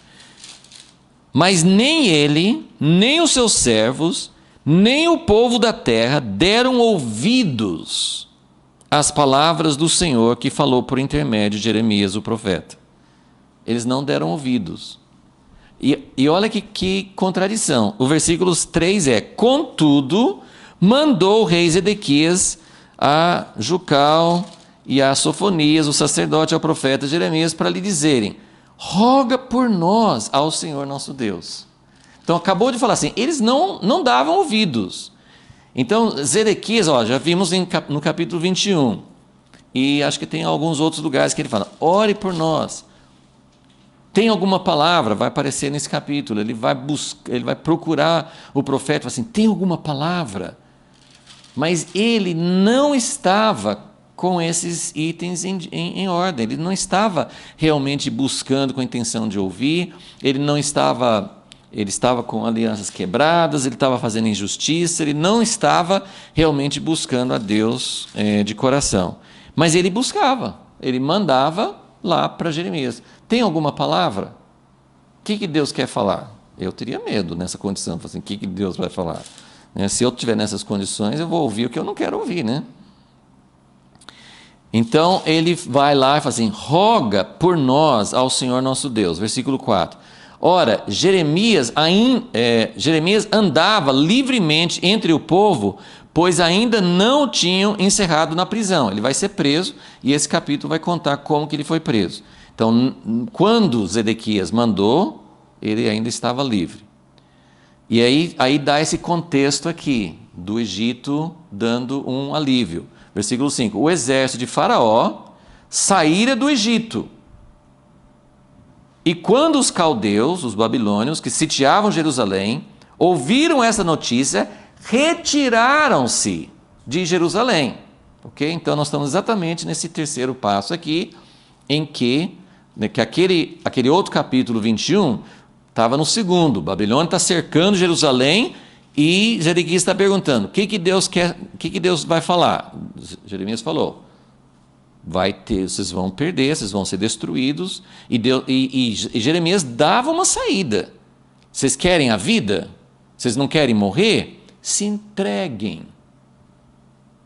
Mas nem ele, nem os seus servos, nem o povo da terra deram ouvidos as palavras do Senhor que falou por intermédio de Jeremias, o profeta. Eles não deram ouvidos. E olha que contradição. O versículo 3 é: contudo, mandou o rei Zedequias a Jucal e a Sofonias, o sacerdote, ao profeta Jeremias, para lhe dizerem: roga por nós ao Senhor nosso Deus. Então, acabou de falar assim, eles não davam ouvidos. Então, Zedequias, já vimos no capítulo 21, e acho que tem alguns outros lugares que ele fala: ore por nós. Tem alguma palavra, vai aparecer nesse capítulo, ele vai procurar o profeta, fala assim, tem alguma palavra? Mas ele não estava com esses itens em ordem, ele não estava realmente buscando com a intenção de ouvir, ele estava com alianças quebradas, ele estava fazendo injustiça, ele não estava realmente buscando a Deus de coração. Mas ele buscava, ele mandava lá para Jeremias. Tem alguma palavra? O que Deus quer falar? Eu teria medo nessa condição, assim, o que Deus vai falar? Se eu estiver nessas condições, eu vou ouvir o que eu não quero ouvir, né? Então ele vai lá e fala assim: roga por nós ao Senhor nosso Deus. Versículo 4. Ora, Jeremias andava livremente entre o povo, pois ainda não o tinham encerrado na prisão. Ele vai ser preso, e esse capítulo vai contar como que ele foi preso. Então, quando Zedequias mandou, ele ainda estava livre. E aí dá esse contexto aqui, do Egito dando um alívio. Versículo 5. O exército de Faraó saíra do Egito. E quando os caldeus, os babilônios, que sitiavam Jerusalém, ouviram essa notícia, retiraram-se de Jerusalém. Ok? Então nós estamos exatamente nesse terceiro passo aqui, em que aquele outro capítulo 21 estava no segundo. Babilônia está cercando Jerusalém e Jeremias está perguntando: o que Deus quer, o que Deus vai falar? Jeremias falou: vocês vão perder, vocês vão ser destruídos. E Jeremias dava uma saída. Vocês querem a vida? Vocês não querem morrer? Se entreguem.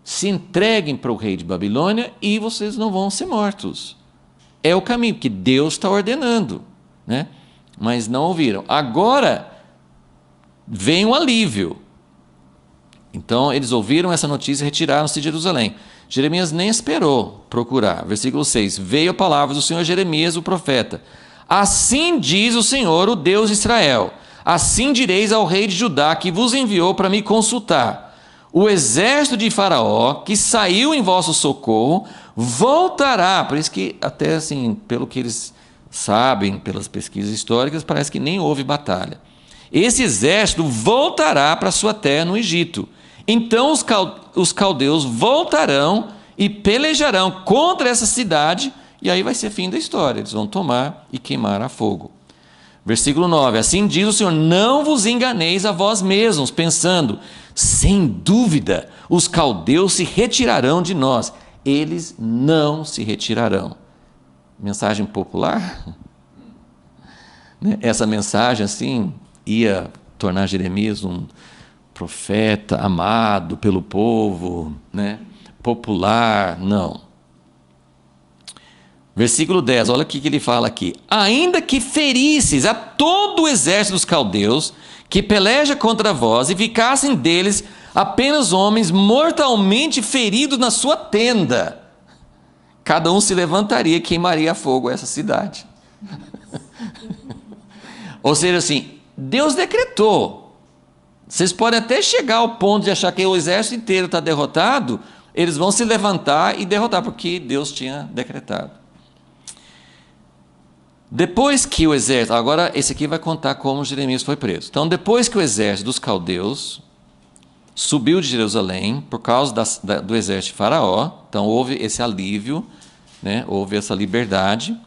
Se entreguem para o rei de Babilônia e vocês não vão ser mortos. É o caminho que Deus está ordenando, né? Mas não ouviram. Agora vem um alívio. Então eles ouviram essa notícia e retiraram-se de Jerusalém. Jeremias nem esperou procurar. Versículo 6. Veio a palavra do Senhor a Jeremias, o profeta. Assim diz o Senhor, o Deus de Israel. Assim direis ao rei de Judá, que vos enviou para me consultar: o exército de Faraó, que saiu em vosso socorro, voltará. Por isso que até assim, pelo que eles sabem, pelas pesquisas históricas, parece que nem houve batalha. Esse exército voltará para sua terra no Egito. Então os caldeus voltarão e pelejarão contra essa cidade, e aí vai ser fim da história. Eles vão tomar e queimar a fogo. Versículo 9. Assim diz o Senhor: não vos enganeis a vós mesmos, pensando: sem dúvida os caldeus se retirarão de nós. Eles não se retirarão. Mensagem popular? Essa mensagem assim ia tornar Jeremias um profeta amado pelo povo, né? Popular, não. Versículo 10, olha o que ele fala aqui: ainda que ferisses a todo o exército dos caldeus, que peleja contra vós, e ficassem deles apenas homens mortalmente feridos na sua tenda, cada um se levantaria e queimaria a fogo essa cidade. Ou seja, assim, Deus decretou. Vocês podem até chegar ao ponto de achar que o exército inteiro está derrotado, eles vão se levantar e derrotar, porque Deus tinha decretado. Depois que o exército... Agora, esse aqui vai contar como Jeremias foi preso. Então, depois que o exército dos caldeus subiu de Jerusalém, por causa do exército de Faraó, então houve esse alívio, né? Houve essa liberdade.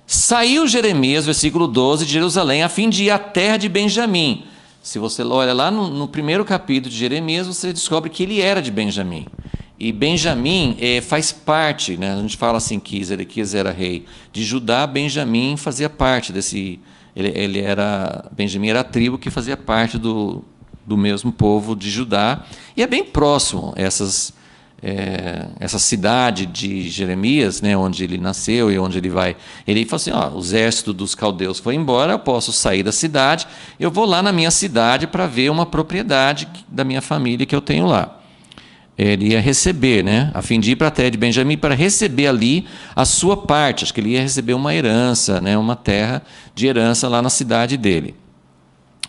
Saiu Jeremias, versículo 12, de Jerusalém, a fim de ir à terra de Benjamim. Se você olha lá no primeiro capítulo de Jeremias, você descobre que ele era de Benjamim. E Benjamim faz parte, né? A gente fala assim que Zedequias era rei de Judá, Benjamim fazia parte desse... Benjamim era a tribo que fazia parte do mesmo povo de Judá. E é bem próximo essa cidade de Jeremias, né, onde ele nasceu e onde ele vai. Ele falou assim: o exército dos caldeus foi embora, eu posso sair da cidade, eu vou lá na minha cidade para ver uma propriedade da minha família que eu tenho lá. Ele ia receber, né, a fim de ir para a terra de Benjamim para receber ali a sua parte. Acho que ele ia receber uma herança, né, uma terra de herança lá na cidade dele.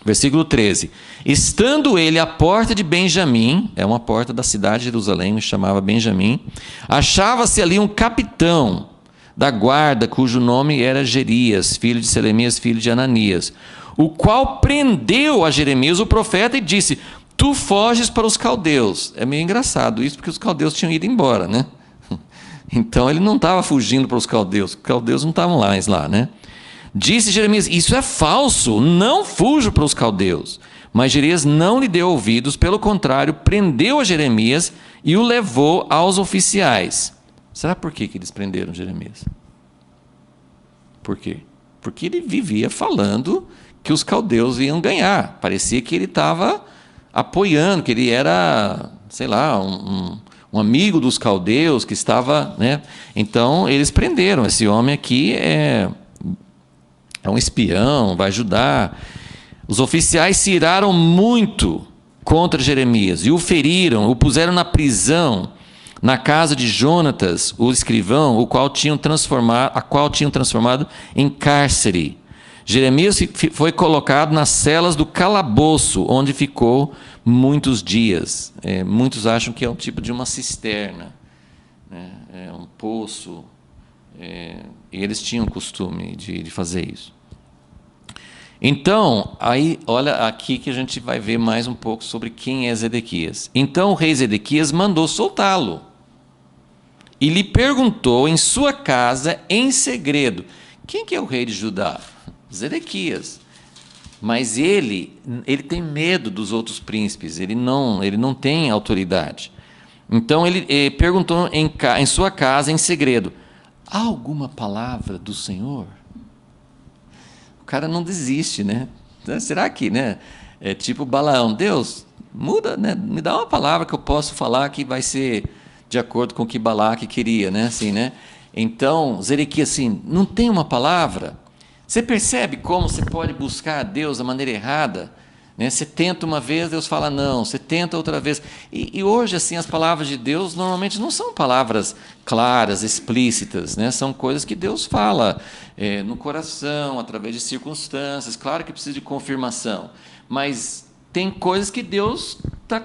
Versículo 13. Estando ele à porta de Benjamim, é uma porta da cidade de Jerusalém, chamava Benjamim, achava-se ali um capitão da guarda, cujo nome era Gerias, filho de Selemias, filho de Ananias, o qual prendeu a Jeremias, o profeta, e disse: tu foges para os caldeus. É meio engraçado isso, porque os caldeus tinham ido embora, né? Então ele não estava fugindo para os caldeus não estavam mais lá, né? Disse Jeremias: isso é falso, não fujo para os caldeus. Mas Jeremias não lhe deu ouvidos, pelo contrário, prendeu a Jeremias e o levou aos oficiais. Será por que eles prenderam Jeremias? Por quê? Porque ele vivia falando que os caldeus iam ganhar. Parecia que ele estava apoiando, que ele era, sei lá, um amigo dos caldeus que estava, né? Então eles prenderam. Esse homem aqui é um espião, vai ajudar. Os oficiais se iraram muito contra Jeremias e o feriram, o puseram na prisão, na casa de Jonatas, o escrivão, a qual tinham transformado em cárcere. Jeremias foi colocado nas celas do calabouço, onde ficou muitos dias. Muitos acham que é um tipo de uma cisterna, né? É um poço, e eles tinham o costume de fazer isso. Então, aí, olha aqui que a gente vai ver mais um pouco sobre quem é Zedequias. Então o rei Zedequias mandou soltá-lo e lhe perguntou em sua casa em segredo: quem que é o rei de Judá? Zedequias. Mas ele tem medo dos outros príncipes, ele não tem autoridade. Então ele perguntou em sua casa em segredo: há alguma palavra do Senhor? O cara não desiste, né? Será que, né? É tipo Balaão: Deus, muda, né? Me dá uma palavra que eu possa falar que vai ser de acordo com o que Balaque queria, né? Assim, né? Então, Zedequias assim: não tem uma palavra? Você percebe como você pode buscar a Deus da maneira errada? Né? Você tenta uma vez, Deus fala não. Você tenta outra vez. E hoje, assim, as palavras de Deus normalmente não são palavras claras, explícitas. Né? São coisas que Deus fala no coração, através de circunstâncias. Claro que precisa de confirmação. Mas tem coisas que Deus está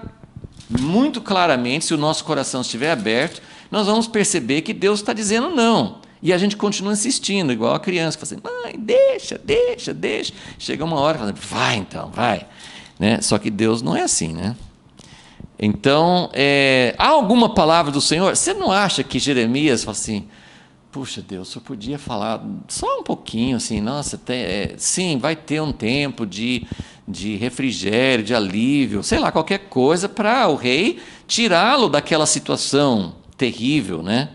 muito claramente, se o nosso coração estiver aberto, nós vamos perceber que Deus está dizendo não. E a gente continua insistindo, igual a criança, que fala assim: mãe, deixa. Chega uma hora e fala: vai então, vai. Né? Só que Deus não é assim, né? Então, há alguma palavra do Senhor? Você não acha que Jeremias fala assim: puxa Deus, o senhor podia falar só um pouquinho, assim, nossa, sim, vai ter um tempo de refrigério, de alívio, sei lá, qualquer coisa para o rei tirá-lo daquela situação terrível, né?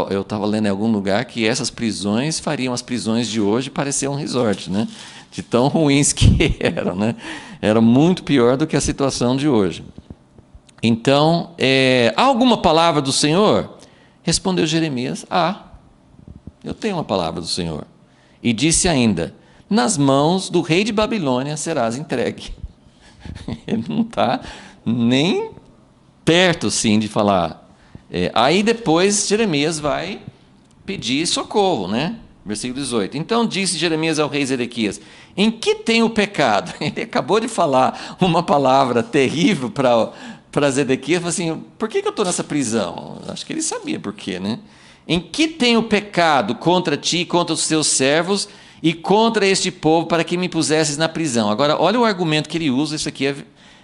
Eu estava lendo em algum lugar que essas prisões fariam as prisões de hoje parecer um resort, né? De tão ruins que eram, né? Era muito pior do que a situação de hoje. Então, há alguma palavra do Senhor? Respondeu Jeremias: eu tenho uma palavra do Senhor. E disse ainda: nas mãos do rei de Babilônia serás entregue. Ele não está nem perto, sim, de falar. Aí depois Jeremias vai pedir socorro, né? Versículo 18. Então disse Jeremias ao rei Zedequias: em que tem o pecado? Ele acabou de falar uma palavra terrível para Zedequias, falou assim: por que eu estou nessa prisão? Acho que ele sabia por quê, né? Em que tem o pecado contra ti, contra os teus servos e contra este povo, para que me pusesses na prisão? Agora, olha o argumento que ele usa, isso aqui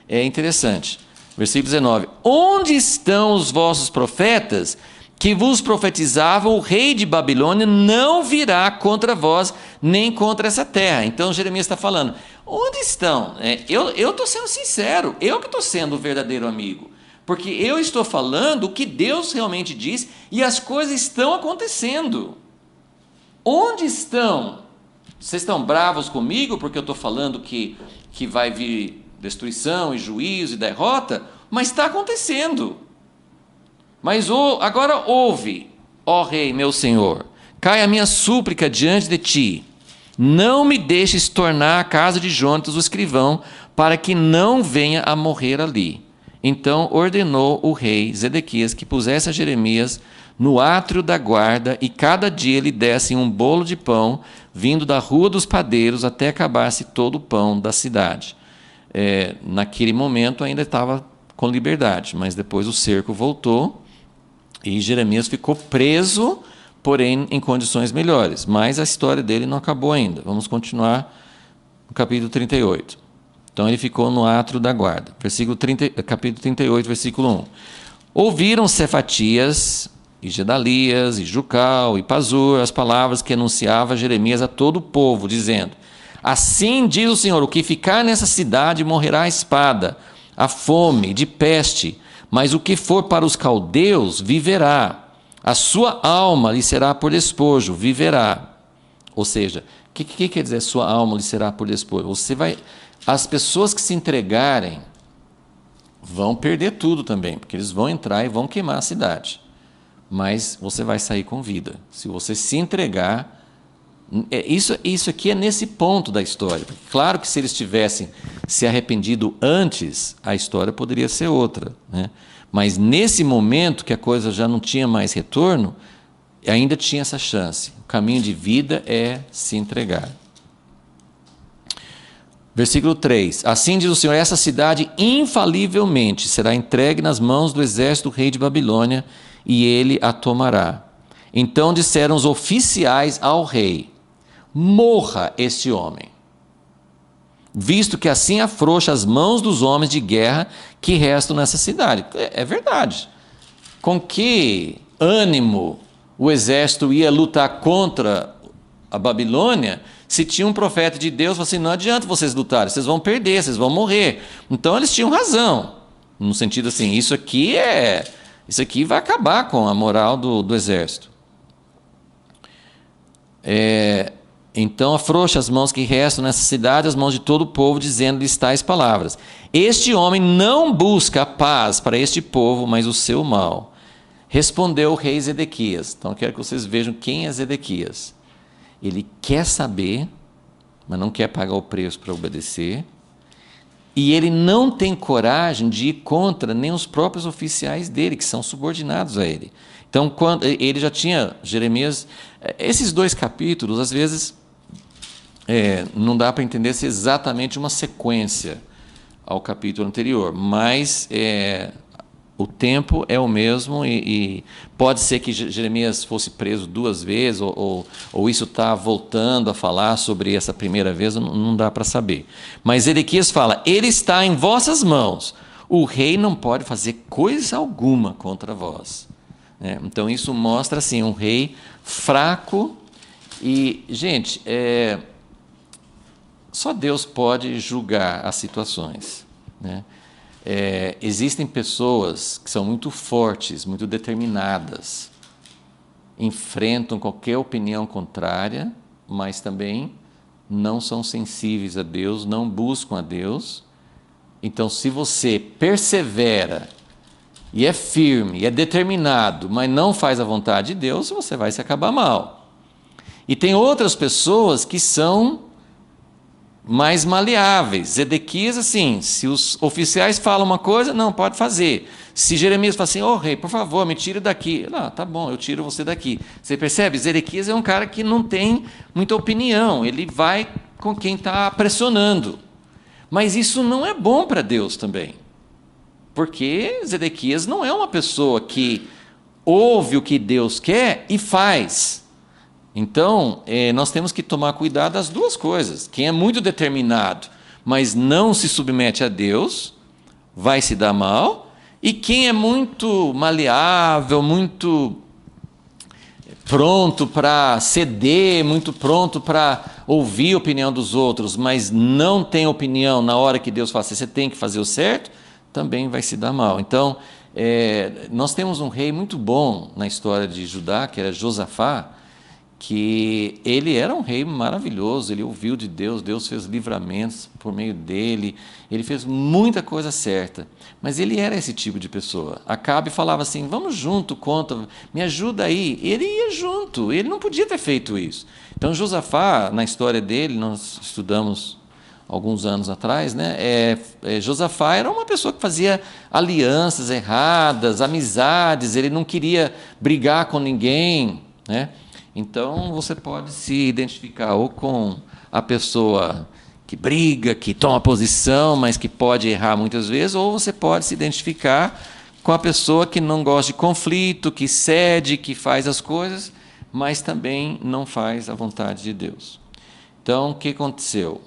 é interessante. Versículo 19: onde estão os vossos profetas que vos profetizavam? O rei de Babilônia não virá contra vós, nem contra essa terra. Então Jeremias está falando: onde estão? Eu estou sendo sincero, eu que estou sendo o verdadeiro amigo, porque eu estou falando o que Deus realmente diz e as coisas estão acontecendo. Onde estão? Vocês estão bravos comigo porque eu estou falando que vai vir destruição e juízo e derrota, mas está acontecendo. Mas agora ouve, ó rei, meu senhor, cai a minha súplica diante de ti, não me deixes tornar a casa de Jonatas o escrivão, para que não venha a morrer ali. Então ordenou o rei Zedequias que pusesse a Jeremias no átrio da guarda, e cada dia lhe dessem um bolo de pão, vindo da rua dos padeiros, até acabar-se todo o pão da cidade. Naquele momento ainda estava com liberdade, mas depois o cerco voltou e Jeremias ficou preso, porém em condições melhores. Mas a história dele não acabou ainda. Vamos continuar no capítulo 38. Então ele ficou no átrio da guarda. Capítulo 38, versículo 1. Ouviram Cefatias, e Gedalias, e Jucal, e Pazur as palavras que anunciava Jeremias a todo o povo, dizendo: assim diz o Senhor, o que ficar nessa cidade morrerá a espada, a fome, de peste, mas o que for para os caldeus viverá. A sua alma lhe será por despojo, viverá. Ou seja, o que quer dizer sua alma lhe será por despojo? As pessoas que se entregarem vão perder tudo também, porque eles vão entrar e vão queimar a cidade. Mas você vai sair com vida. Se você se entregar, isso aqui é nesse ponto da história. Porque, claro que se eles tivessem se arrependido antes, a história poderia ser outra, né? Mas nesse momento que a coisa já não tinha mais retorno, ainda tinha essa chance. O caminho de vida é se entregar. Versículo 3. Assim diz o Senhor: essa cidade infalivelmente será entregue nas mãos do exército do rei de Babilônia, e ele a tomará. Então disseram os oficiais ao rei: morra este homem. visto que assim afrouxa as mãos dos homens de guerra que restam nessa cidade. É verdade. Com que ânimo o exército ia lutar contra a Babilônia se tinha um profeta de Deus, assim, não adianta vocês lutarem, vocês vão perder, vocês vão morrer. Então eles tinham razão, no sentido assim, isso aqui vai acabar com a moral do exército. Então afrouxa as mãos que restam nessa cidade, as mãos de todo o povo, dizendo-lhes tais palavras: este homem não busca a paz para este povo, mas o seu mal. Respondeu o rei Zedequias. Então eu quero que vocês vejam quem é Zedequias. Ele quer saber, mas não quer pagar o preço para obedecer. E ele não tem coragem de ir contra nem os próprios oficiais dele, que são subordinados a ele. Então, quando ele já tinha, Jeremias, esses 2 capítulos, às vezes, não dá para entender se é exatamente uma sequência ao capítulo anterior, mas o tempo é o mesmo e pode ser que Jeremias fosse preso 2 vezes ou isso está voltando a falar sobre essa primeira vez, não dá para saber. Mas Zedequias fala, ele está em vossas mãos, o rei não pode fazer coisa alguma contra vós. Então isso mostra assim, um rei fraco e, gente, só Deus pode julgar as situações, né? Existem pessoas que são muito fortes, muito determinadas, enfrentam qualquer opinião contrária, mas também não são sensíveis a Deus, não buscam a Deus. Então, se você persevera e é firme, e é determinado, mas não faz a vontade de Deus, você vai se acabar mal. E tem outras pessoas que são mais maleáveis. Zedequias, assim, se os oficiais falam uma coisa, não, pode fazer. Se Jeremias fala assim, rei, por favor, me tire daqui. Não, tá bom, eu tiro você daqui. Você percebe? Zedequias é um cara que não tem muita opinião, ele vai com quem está pressionando. Mas isso não é bom para Deus também. Porque Zedequias não é uma pessoa que ouve o que Deus quer e faz. Então, nós temos que tomar cuidado das 2 coisas. Quem é muito determinado, mas não se submete a Deus, vai se dar mal. E quem é muito maleável, muito pronto para ceder, muito pronto para ouvir a opinião dos outros, mas não tem opinião na hora que Deus fala assim, você tem que fazer o certo, também vai se dar mal. Então, nós temos um rei muito bom na história de Judá, que era Josafá, que ele era um rei maravilhoso, ele ouviu de Deus, Deus fez livramentos por meio dele, ele fez muita coisa certa, mas ele era esse tipo de pessoa. Acabe falava assim, vamos junto, conta, me ajuda aí, ele ia junto, ele não podia ter feito isso. Então Josafá, na história dele, nós estudamos alguns anos atrás, né? Josafá era uma pessoa que fazia alianças erradas, amizades, ele não queria brigar com ninguém, né? Então, você pode se identificar ou com a pessoa que briga, que toma posição, mas que pode errar muitas vezes, ou você pode se identificar com a pessoa que não gosta de conflito, que cede, que faz as coisas, mas também não faz a vontade de Deus. Então, o que aconteceu?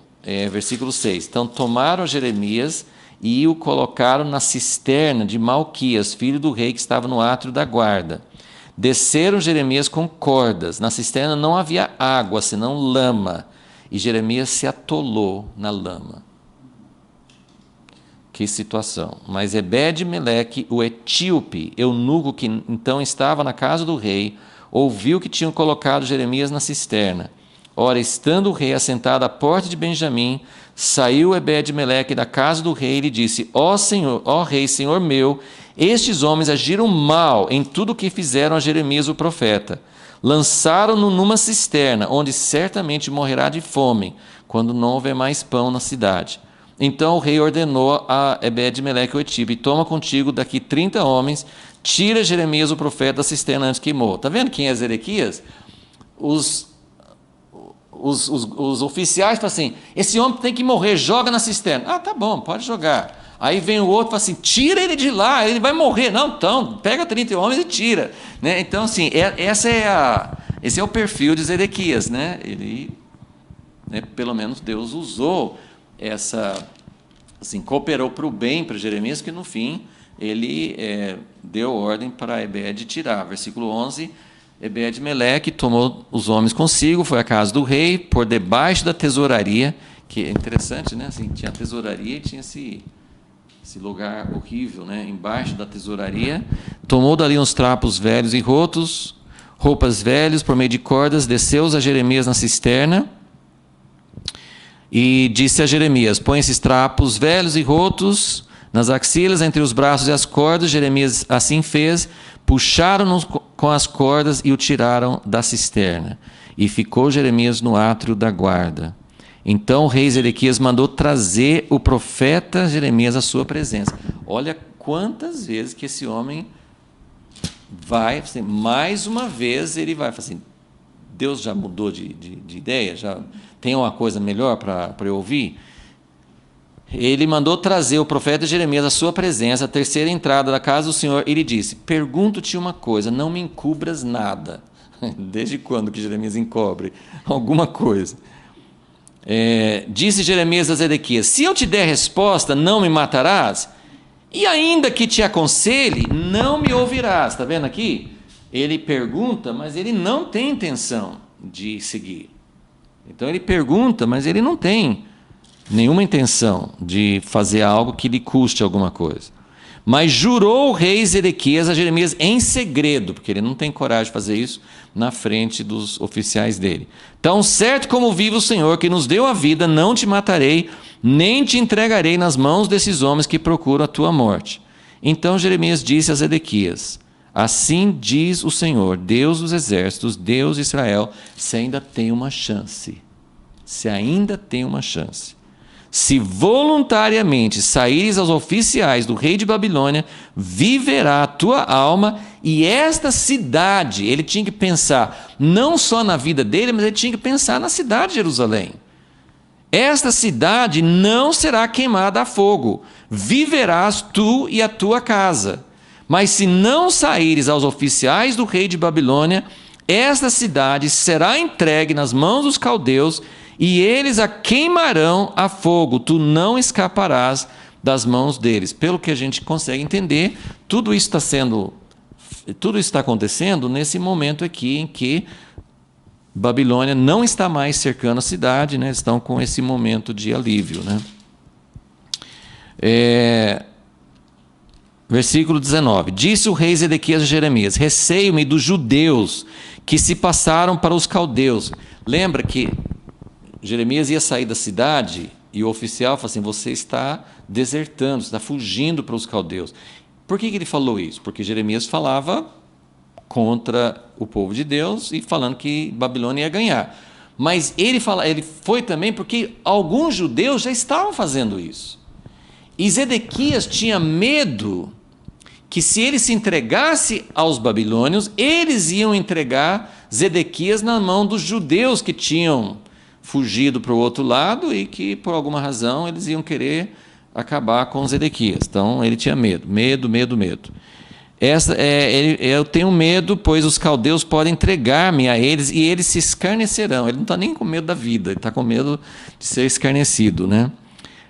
Versículo 6. Então, tomaram Jeremias e o colocaram na cisterna de Malquias, filho do rei, que estava no átrio da guarda. Desceram Jeremias com cordas. Na cisterna não havia água, senão lama. E Jeremias se atolou na lama. Que situação. Mas Ebed-Meleque, o etíope, eunuco que então estava na casa do rei, ouviu que tinham colocado Jeremias na cisterna. Ora, estando o rei assentado à porta de Benjamim, saiu Ebed-Meleque da casa do rei e lhe disse, ó rei, senhor meu, estes homens agiram mal em tudo o que fizeram a Jeremias o profeta. Lançaram-no numa cisterna, onde certamente morrerá de fome, quando não houver mais pão na cidade. Então o rei ordenou a Ebed-Meleque o etíope, toma contigo daqui 30 homens, tira Jeremias o profeta da cisterna antes que morra. Está vendo quem é Zedequias? Os oficiais falam assim, esse homem tem que morrer, joga na cisterna. Ah, tá bom, pode jogar. Aí vem o outro e fala assim, tira ele de lá, ele vai morrer. Não, então, pega 30 homens e tira. Né? Então, assim, esse é o perfil de Zedequias. Né? Ele, pelo menos Deus usou assim, cooperou para o bem para Jeremias, que no fim ele deu ordem para Ebed tirar. Versículo 11, Ebed-Meleque tomou os homens consigo, foi à casa do rei, por debaixo da tesouraria, que é interessante, né? Assim, tinha a tesouraria e tinha esse lugar horrível, né? Embaixo da tesouraria, tomou dali uns trapos velhos e rotos, roupas velhas, por meio de cordas, desceu-os a Jeremias na cisterna, e disse a Jeremias: põe esses trapos velhos e rotos nas axilas, entre os braços e as cordas. Jeremias assim fez, puxaram-no com as cordas e o tiraram da cisterna. E ficou Jeremias no átrio da guarda. Então o rei Zedequias mandou trazer o profeta Jeremias à sua presença. Olha quantas vezes que esse homem vai, assim, mais uma vez ele vai, assim, Deus já mudou de ideia? Já tem uma coisa melhor para eu ouvir? Ele mandou trazer o profeta Jeremias à sua presença, a terceira entrada da casa do Senhor, e lhe disse: pergunto-te uma coisa, não me encubras nada. Desde quando que Jeremias encobre alguma coisa? Disse Jeremias a Zedequias: se eu te der resposta, não me matarás? E ainda que te aconselhe, não me ouvirás. Está vendo aqui? Ele pergunta, mas ele não tem intenção de seguir. Então ele pergunta, mas ele não tem nenhuma intenção de fazer algo que lhe custe alguma coisa. Mas jurou o rei Zedequias a Jeremias em segredo, porque ele não tem coragem de fazer isso na frente dos oficiais dele. Tão certo como vive o Senhor, que nos deu a vida, não te matarei, nem te entregarei nas mãos desses homens que procuram a tua morte. Então Jeremias disse a Zedequias: assim diz o Senhor, Deus dos exércitos, Deus de Israel, se ainda tem uma chance. Se ainda tem uma chance. Se voluntariamente saíres aos oficiais do rei de Babilônia, viverá a tua alma, e esta cidade, ele tinha que pensar não só na vida dele, mas ele tinha que pensar na cidade de Jerusalém. Esta cidade não será queimada a fogo, viverás tu e a tua casa. Mas se não saíres aos oficiais do rei de Babilônia, esta cidade será entregue nas mãos dos caldeus, e eles a queimarão a fogo, tu não escaparás das mãos deles. Pelo que a gente consegue entender, tudo isso está acontecendo nesse momento aqui em que Babilônia não está mais cercando a cidade, né? Estão com esse momento de alívio, né? Versículo 19. Disse o rei Zedequias a Jeremias: receio-me dos judeus que se passaram para os caldeus. Lembra que Jeremias ia sair da cidade e o oficial falou assim: você está desertando, você está fugindo para os caldeus. Por que ele falou isso? Porque Jeremias falava contra o povo de Deus e falando que Babilônia ia ganhar. Mas ele foi também porque alguns judeus já estavam fazendo isso. E Zedequias tinha medo que, se ele se entregasse aos babilônios, eles iam entregar Zedequias na mão dos judeus que tinham fugido para o outro lado e que, por alguma razão, eles iam querer acabar com Zedequias. Então, ele tinha medo. Eu tenho medo, pois os caldeus podem entregar-me a eles e eles se escarnecerão. Ele não está nem com medo da vida, ele está com medo de ser escarnecido, né?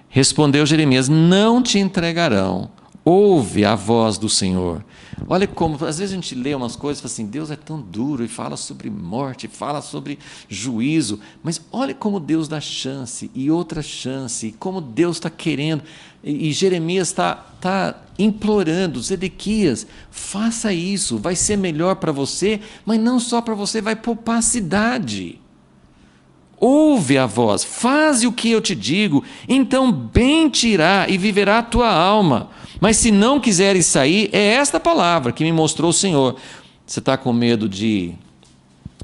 Respondeu Jeremias: não te entregarão. Ouve a voz do Senhor. Olha como, às vezes a gente lê umas coisas e fala assim: Deus é tão duro e fala sobre morte, fala sobre juízo, mas olha como Deus dá chance e outra chance, e como Deus está querendo, e Jeremias está implorando: Zedequias, faça isso, vai ser melhor para você, mas não só para você, vai poupar a cidade. Ouve a voz, faze o que eu te digo, então bem te irá e viverá a tua alma. Mas se não quiseres sair, é esta palavra que me mostrou o Senhor. Você está com medo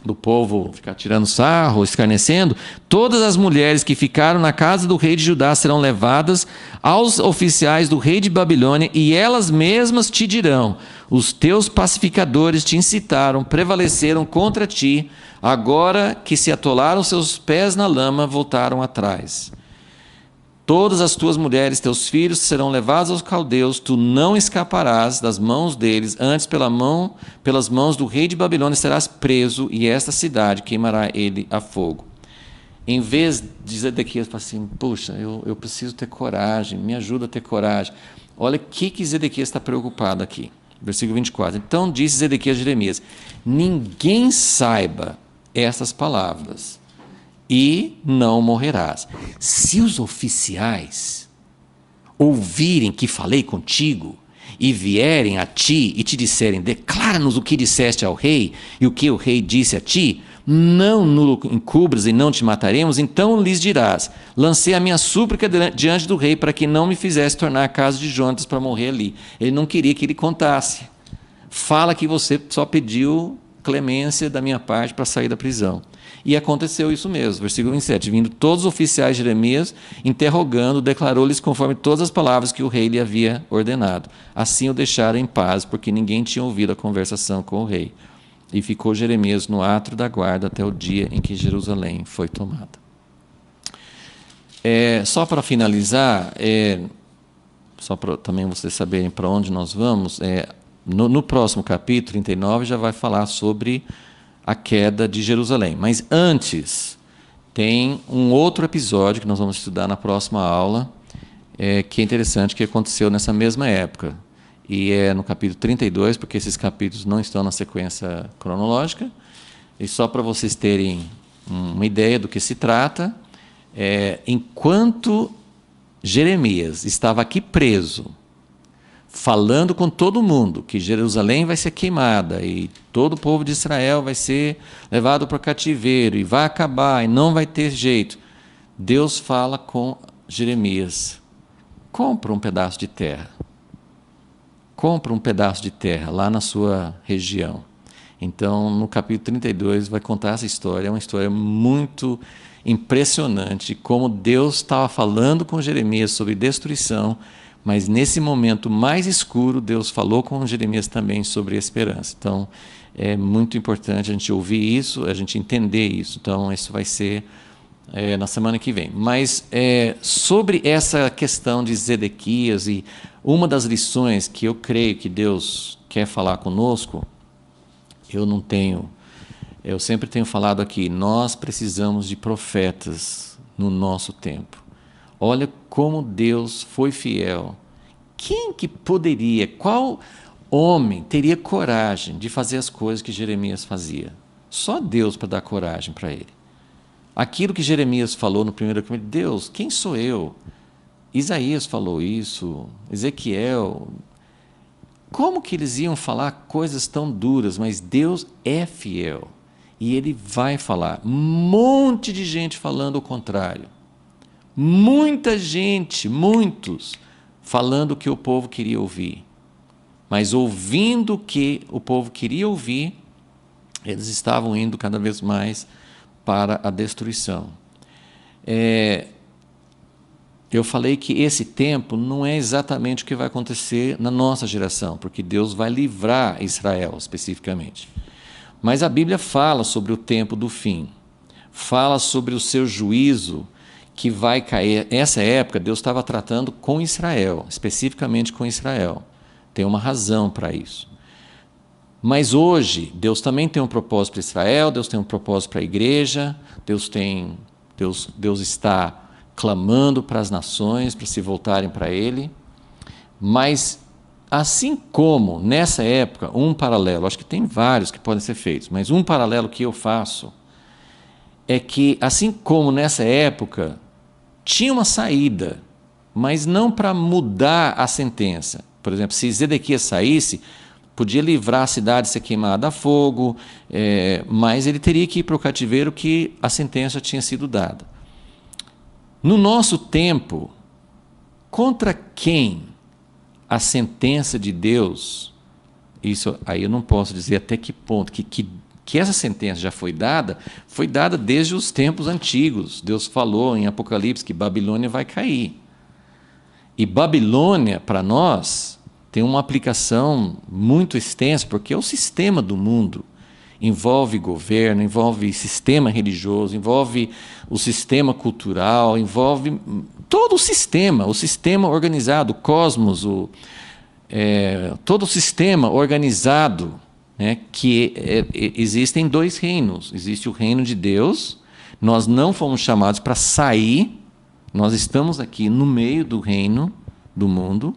do povo ficar tirando sarro, escarnecendo? Todas as mulheres que ficaram na casa do rei de Judá serão levadas aos oficiais do rei de Babilônia, e elas mesmas te dirão: os teus pacificadores te incitaram, prevaleceram contra ti, agora que se atolaram seus pés na lama, voltaram atrás. Todas as tuas mulheres, teus filhos serão levados aos caldeus, tu não escaparás das mãos deles, antes pelas mãos do rei de Babilônia serás preso, e esta cidade queimará ele a fogo. Em vez de Zedequias falar assim, puxa, eu preciso ter coragem, me ajuda a ter coragem. Olha o que Zedequias está preocupado aqui. Versículo 24. Então disse Zedequias a Jeremias, ninguém saiba essas palavras e não morrerás. Se os oficiais ouvirem que falei contigo e vierem a ti e te disserem, declara-nos o que disseste ao rei e o que o rei disse a ti, não nos encubras e não te mataremos, então lhes dirás, lancei a minha súplica diante do rei para que não me fizesse tornar a casa de Jonatas para morrer ali. Ele não queria que ele contasse. Fala que você só pediu clemência da minha parte para sair da prisão. E aconteceu isso mesmo, versículo 27. Vindo todos os oficiais de Jeremias, interrogando, declarou-lhes conforme todas as palavras que o rei lhe havia ordenado. Assim o deixaram em paz, porque ninguém tinha ouvido a conversação com o rei. E ficou Jeremias no átrio da guarda até o dia em que Jerusalém foi tomada. Só para finalizar, só para também vocês saberem para onde nós vamos, no próximo capítulo 39 já vai falar sobre a queda de Jerusalém. Mas antes, tem um outro episódio que nós vamos estudar na próxima aula, que é interessante, que aconteceu nessa mesma época. E é no capítulo 32, porque esses capítulos não estão na sequência cronológica. E só para vocês terem uma ideia do que se trata, enquanto Jeremias estava aqui preso, falando com todo mundo que Jerusalém vai ser queimada e todo o povo de Israel vai ser levado para o cativeiro e vai acabar e não vai ter jeito, Deus fala com Jeremias, compra um pedaço de terra. Compra um pedaço de terra lá na sua região. Então, no capítulo 32, vai contar essa história. É uma história muito impressionante, como Deus estava falando com Jeremias sobre destruição, mas nesse momento mais escuro, Deus falou com Jeremias também sobre esperança. Então, é muito importante a gente ouvir isso, a gente entender isso. Então, isso vai ser na semana que vem. Mas sobre essa questão de Zedequias, e uma das lições que eu creio que Deus quer falar conosco, eu sempre tenho falado aqui, nós precisamos de profetas no nosso tempo. Olha como Deus foi fiel. Quem que poderia, qual homem teria coragem de fazer as coisas que Jeremias fazia? Só Deus para dar coragem para ele. Aquilo que Jeremias falou no primeiro capítulo, Deus, quem sou eu? Isaías falou isso, Ezequiel. Como que eles iam falar coisas tão duras? Mas Deus é fiel e Ele vai falar. Um monte de gente falando o contrário. Muita gente, muitos, falando o que o povo queria ouvir. Mas ouvindo o que o povo queria ouvir, eles estavam indo cada vez mais para a destruição. Eu falei que esse tempo não é exatamente o que vai acontecer na nossa geração, porque Deus vai livrar Israel especificamente. Mas a Bíblia fala sobre o tempo do fim, fala sobre o seu juízo que vai cair. Nessa época, Deus estava tratando com Israel, especificamente com Israel. Tem uma razão para isso. Mas hoje, Deus também tem um propósito para Israel, Deus tem um propósito para a igreja, Deus está clamando para as nações, para se voltarem para Ele. Mas, assim como nessa época, um paralelo, acho que tem vários que podem ser feitos, mas um paralelo que eu faço é que, assim como nessa época, tinha uma saída, mas não para mudar a sentença. Por exemplo, se Zedequias saísse, podia livrar a cidade de ser queimada a fogo, mas ele teria que ir para o cativeiro que a sentença tinha sido dada. No nosso tempo, contra quem a sentença de Deus, isso aí eu não posso dizer até que ponto, que essa sentença já foi dada desde os tempos antigos. Deus falou em Apocalipse que Babilônia vai cair. E Babilônia, para nós, tem uma aplicação muito extensa, porque é o sistema do mundo. Envolve governo, envolve sistema religioso, envolve o sistema cultural, envolve todo o sistema organizado, o cosmos, todo o sistema organizado, né, que existem dois reinos. Existe o reino de Deus Nós não fomos chamados para sair, nós estamos aqui no meio do reino do mundo,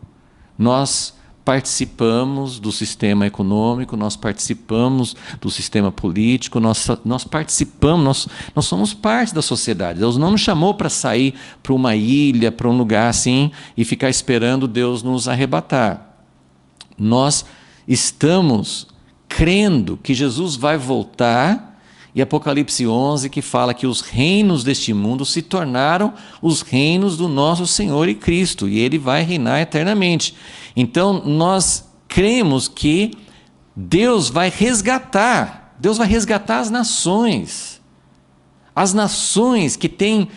nós participamos do sistema econômico, nós participamos do sistema político, nós participamos, nós somos parte da sociedade. Deus não nos chamou para sair para uma ilha, para um lugar assim, e ficar esperando Deus nos arrebatar. Nós estamos crendo que Jesus vai voltar, e Apocalipse 11 que fala que os reinos deste mundo se tornaram os reinos do nosso Senhor e Cristo, e Ele vai reinar eternamente. Então nós cremos que Deus vai resgatar as nações que têm,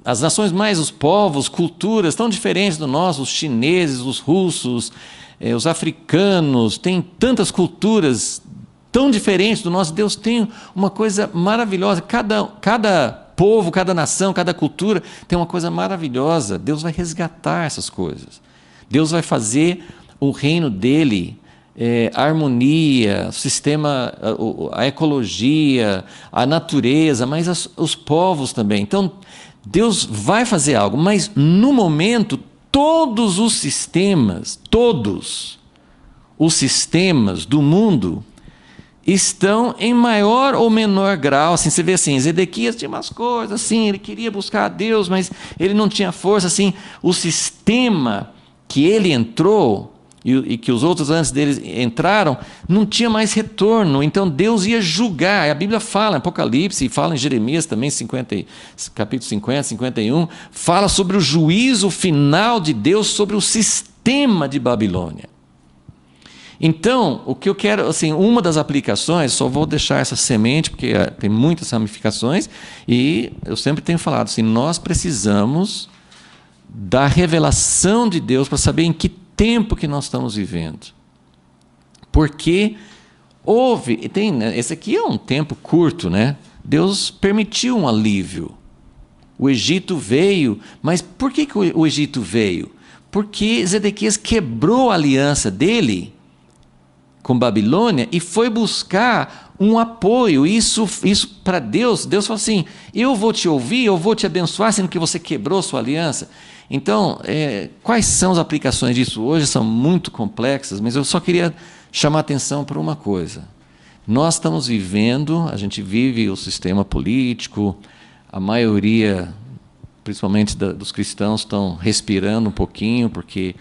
as nações mais, os povos, culturas tão diferentes do nosso, os chineses, os russos, os africanos, tem tantas culturas tão diferentes do nosso. Deus tem uma coisa maravilhosa, cada povo, cada nação, cada cultura tem uma coisa maravilhosa. Deus vai resgatar essas coisas. Deus vai fazer o reino dele, a harmonia, o sistema, a ecologia, a natureza, mas os povos também. Então, Deus vai fazer algo, mas no momento, todos os sistemas do mundo estão em maior ou menor grau. Assim, você vê assim, Zedequias tinha umas coisas, assim, ele queria buscar a Deus, mas ele não tinha força. Assim, o sistema que ele entrou e que os outros antes deles entraram, não tinha mais retorno. Então Deus ia julgar. A Bíblia fala em Apocalipse, e fala em Jeremias também, capítulo 50, 51, fala sobre o juízo final de Deus sobre o sistema de Babilônia. Então, o que eu quero, assim, uma das aplicações, só vou deixar essa semente, porque tem muitas ramificações, e eu sempre tenho falado assim, nós precisamos da revelação de Deus para saber em que tempo que nós estamos vivendo. Porque esse aqui é um tempo curto, né? Deus permitiu um alívio. O Egito veio, mas por que o Egito veio? Porque Zedequias quebrou a aliança dele com Babilônia e foi buscar um apoio. Isso para Deus falou assim, eu vou te ouvir, eu vou te abençoar, sendo que você quebrou sua aliança. Então, quais são as aplicações disso? Hoje são muito complexas, mas eu só queria chamar a atenção para uma coisa. Nós estamos vivendo, a gente vive o sistema político, a maioria, principalmente dos cristãos, estão respirando um pouquinho, porque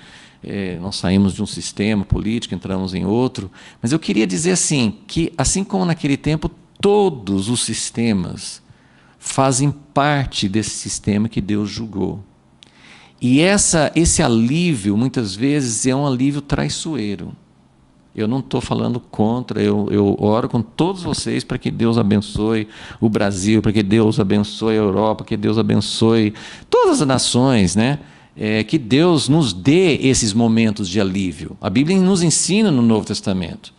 nós saímos de um sistema político, entramos em outro. Mas eu queria dizer assim, que assim como naquele tempo, todos os sistemas fazem parte desse sistema que Deus julgou. E esse alívio, muitas vezes, é um alívio traiçoeiro. Eu não estou falando contra, eu oro com todos vocês para que Deus abençoe o Brasil, para que Deus abençoe a Europa, que Deus abençoe todas as nações, né? Que Deus nos dê esses momentos de alívio. A Bíblia nos ensina no Novo Testamento.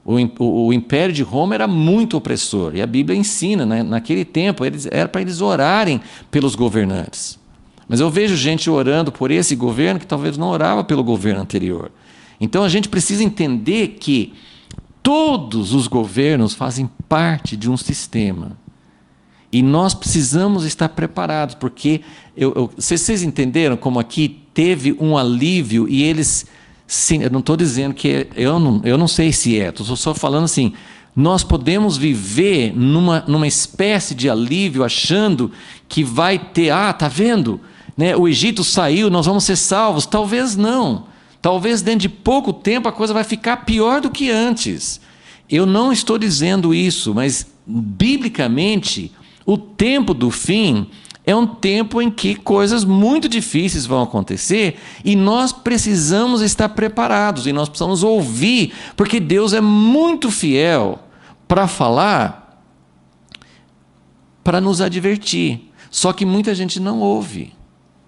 O Império de Roma era muito opressor, e a Bíblia ensina, né? Naquele tempo, era para eles orarem pelos governantes. Mas eu vejo gente orando por esse governo que talvez não orava pelo governo anterior. Então a gente precisa entender que todos os governos fazem parte de um sistema. E nós precisamos estar preparados, porque vocês entenderam como aqui teve um alívio e eles... Sim, eu não estou dizendo que... Eu não sei se estou só falando assim, nós podemos viver numa espécie de alívio, achando que vai ter... está vendo? Né? O Egito saiu, nós vamos ser salvos. Talvez não. Talvez dentro de pouco tempo a coisa vai ficar pior do que antes. Eu não estou dizendo isso, mas biblicamente o tempo do fim é um tempo em que coisas muito difíceis vão acontecer e nós precisamos estar preparados e nós precisamos ouvir, porque Deus é muito fiel para falar, para nos advertir. Só que muita gente não ouve.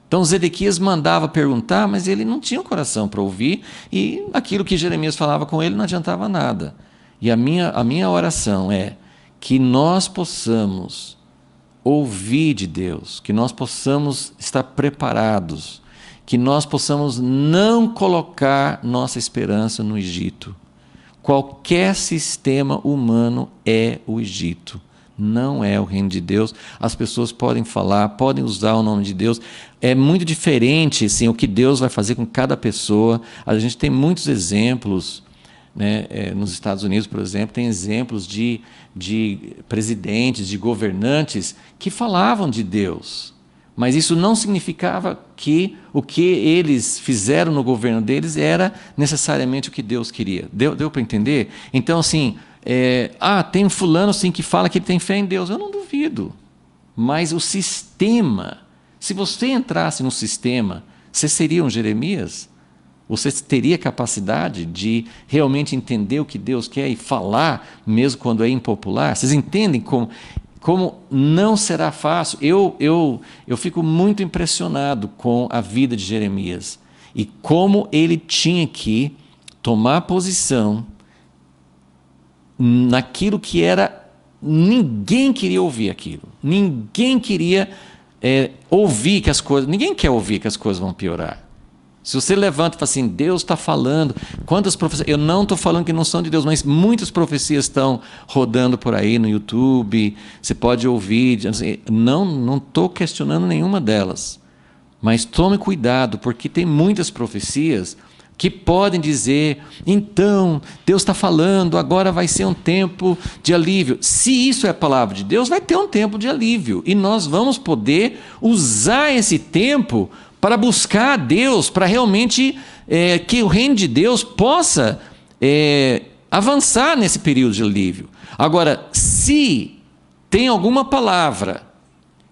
Então Zedequias mandava perguntar, mas ele não tinha o coração para ouvir, e aquilo que Jeremias falava com ele não adiantava nada. E a minha oração é que nós possamos ouvir de Deus, que nós possamos estar preparados, que nós possamos não colocar nossa esperança no Egito. Qualquer sistema humano é o Egito. Não é o reino de Deus. As pessoas podem falar, podem usar o nome de Deus. É muito diferente assim, o que Deus vai fazer com cada pessoa. A gente tem muitos exemplos, né? Nos Estados Unidos, por exemplo, tem exemplos de presidentes, de governantes que falavam de Deus. Mas isso não significava que o que eles fizeram no governo deles era necessariamente o que Deus queria. Deu para entender? Então, assim, tem um fulano assim, que fala que ele tem fé em Deus. Eu não duvido. Mas o sistema, se você entrasse no sistema, você seria um Jeremias? Você teria capacidade de realmente entender o que Deus quer e falar, mesmo quando é impopular? Vocês entendem como não será fácil? Eu fico muito impressionado com a vida de Jeremias e como ele tinha que tomar posição naquilo que era... Ninguém queria ouvir aquilo. Ninguém queria ouvir que as coisas... Ninguém quer ouvir que as coisas vão piorar. Se você levanta e fala assim, Deus está falando, quantas profecias... Eu não estou falando que não são de Deus, mas muitas profecias estão rodando por aí no YouTube, você pode ouvir, não estou questionando nenhuma delas, mas tome cuidado, porque tem muitas profecias que podem dizer, então, Deus está falando, agora vai ser um tempo de alívio. Se isso é a palavra de Deus, vai ter um tempo de alívio, e nós vamos poder usar esse tempo para buscar a Deus, para realmente que o reino de Deus possa avançar nesse período de alívio. Agora, se tem alguma palavra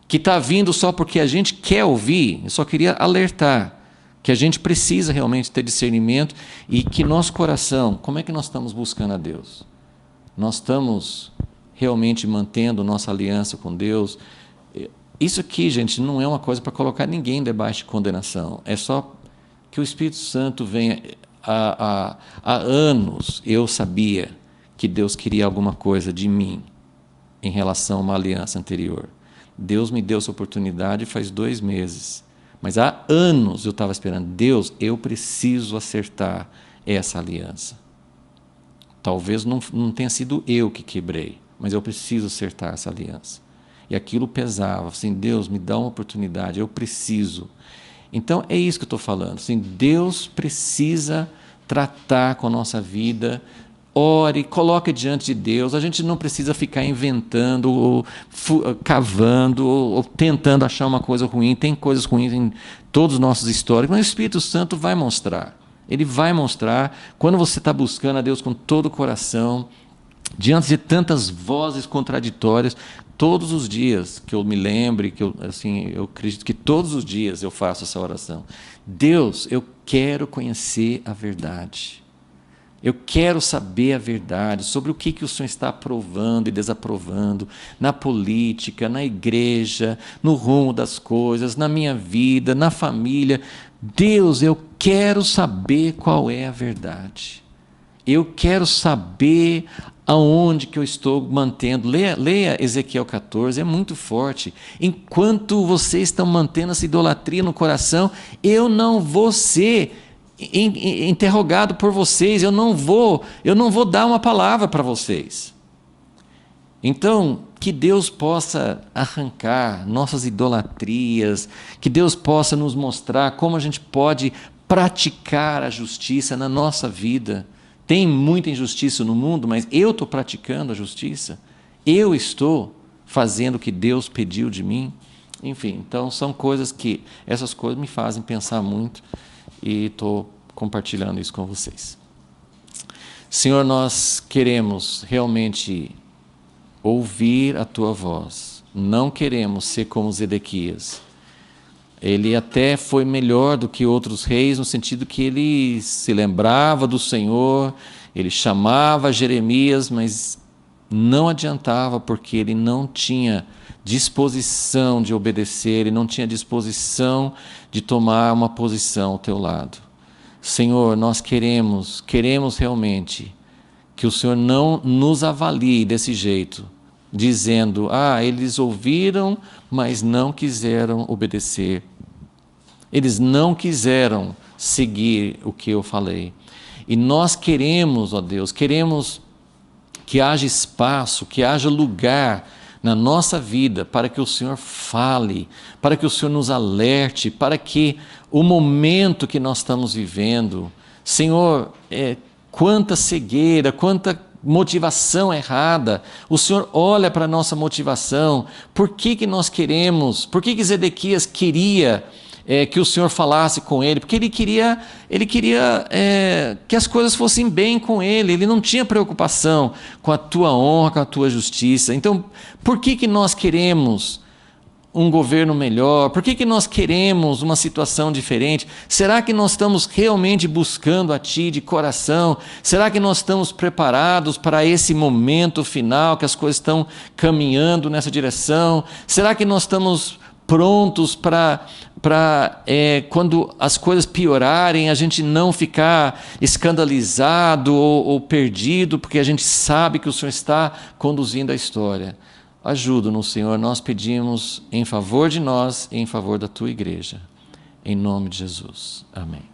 que está vindo só porque a gente quer ouvir, eu só queria alertar que a gente precisa realmente ter discernimento e que nosso coração, como é que nós estamos buscando a Deus? Nós estamos realmente mantendo nossa aliança com Deus? Isso aqui, gente, não é uma coisa para colocar ninguém debaixo de condenação. É só que o Espírito Santo venha... Há anos eu sabia que Deus queria alguma coisa de mim em relação a uma aliança anterior. Deus me deu essa oportunidade faz 2 meses. Mas há anos eu estava esperando. Deus, eu preciso acertar essa aliança. Talvez não tenha sido eu que quebrei, mas eu preciso acertar essa aliança. E aquilo pesava, assim, Deus, me dá uma oportunidade, eu preciso. Então, é isso que eu estou falando. Assim, Deus precisa tratar com a nossa vida. Ore, coloque diante de Deus. A gente não precisa ficar inventando, ou cavando, ou tentando achar uma coisa ruim. Tem coisas ruins em todos os nossos históricos, mas o Espírito Santo vai mostrar. Ele vai mostrar quando você está buscando a Deus com todo o coração, diante de tantas vozes contraditórias. Todos os dias que eu me lembre, eu acredito que todos os dias eu faço essa oração. Deus, eu quero conhecer a verdade. Eu quero saber a verdade sobre o que o Senhor está aprovando e desaprovando na política, na igreja, no rumo das coisas, na minha vida, na família. Deus, eu quero saber qual é a verdade. Eu quero saber aonde que eu estou mantendo. Leia Ezequiel 14, é muito forte. Enquanto vocês estão mantendo essa idolatria no coração, eu não vou ser interrogado por vocês, eu não vou dar uma palavra para vocês. Então, que Deus possa arrancar nossas idolatrias, que Deus possa nos mostrar como a gente pode praticar a justiça na nossa vida. Tem muita injustiça no mundo, mas eu estou praticando a justiça. Eu estou fazendo o que Deus pediu de mim. Enfim, então são essas coisas me fazem pensar muito e estou compartilhando isso com vocês. Senhor, nós queremos realmente ouvir a Tua voz. Não queremos ser como Zedequias. Ele até foi melhor do que outros reis, no sentido que ele se lembrava do Senhor, ele chamava Jeremias, mas não adiantava, porque ele não tinha disposição de obedecer, ele não tinha disposição de tomar uma posição ao teu lado. Senhor, nós queremos realmente que o Senhor não nos avalie desse jeito, dizendo, eles ouviram, mas não quiseram obedecer. Eles não quiseram seguir o que eu falei. E nós queremos, ó Deus, queremos que haja espaço, que haja lugar na nossa vida, para que o Senhor fale, para que o Senhor nos alerte, para que o momento que nós estamos vivendo, Senhor, quanta cegueira, quanta motivação errada, o Senhor olha para a nossa motivação, por que nós queremos, por que Zedequias queria que o Senhor falasse com ele, porque ele queria que as coisas fossem bem com ele não tinha preocupação com a tua honra, com a tua justiça. Então, por que nós queremos um governo melhor? Por que nós queremos uma situação diferente? Será que nós estamos realmente buscando a Ti de coração? Será que nós estamos preparados para esse momento final, que as coisas estão caminhando nessa direção? Será que nós estamos prontos para quando as coisas piorarem, a gente não ficar escandalizado ou perdido, porque a gente sabe que o Senhor está conduzindo a história? Ajuda-nos, Senhor, nós pedimos em favor de nós e em favor da Tua igreja. Em nome de Jesus. Amém.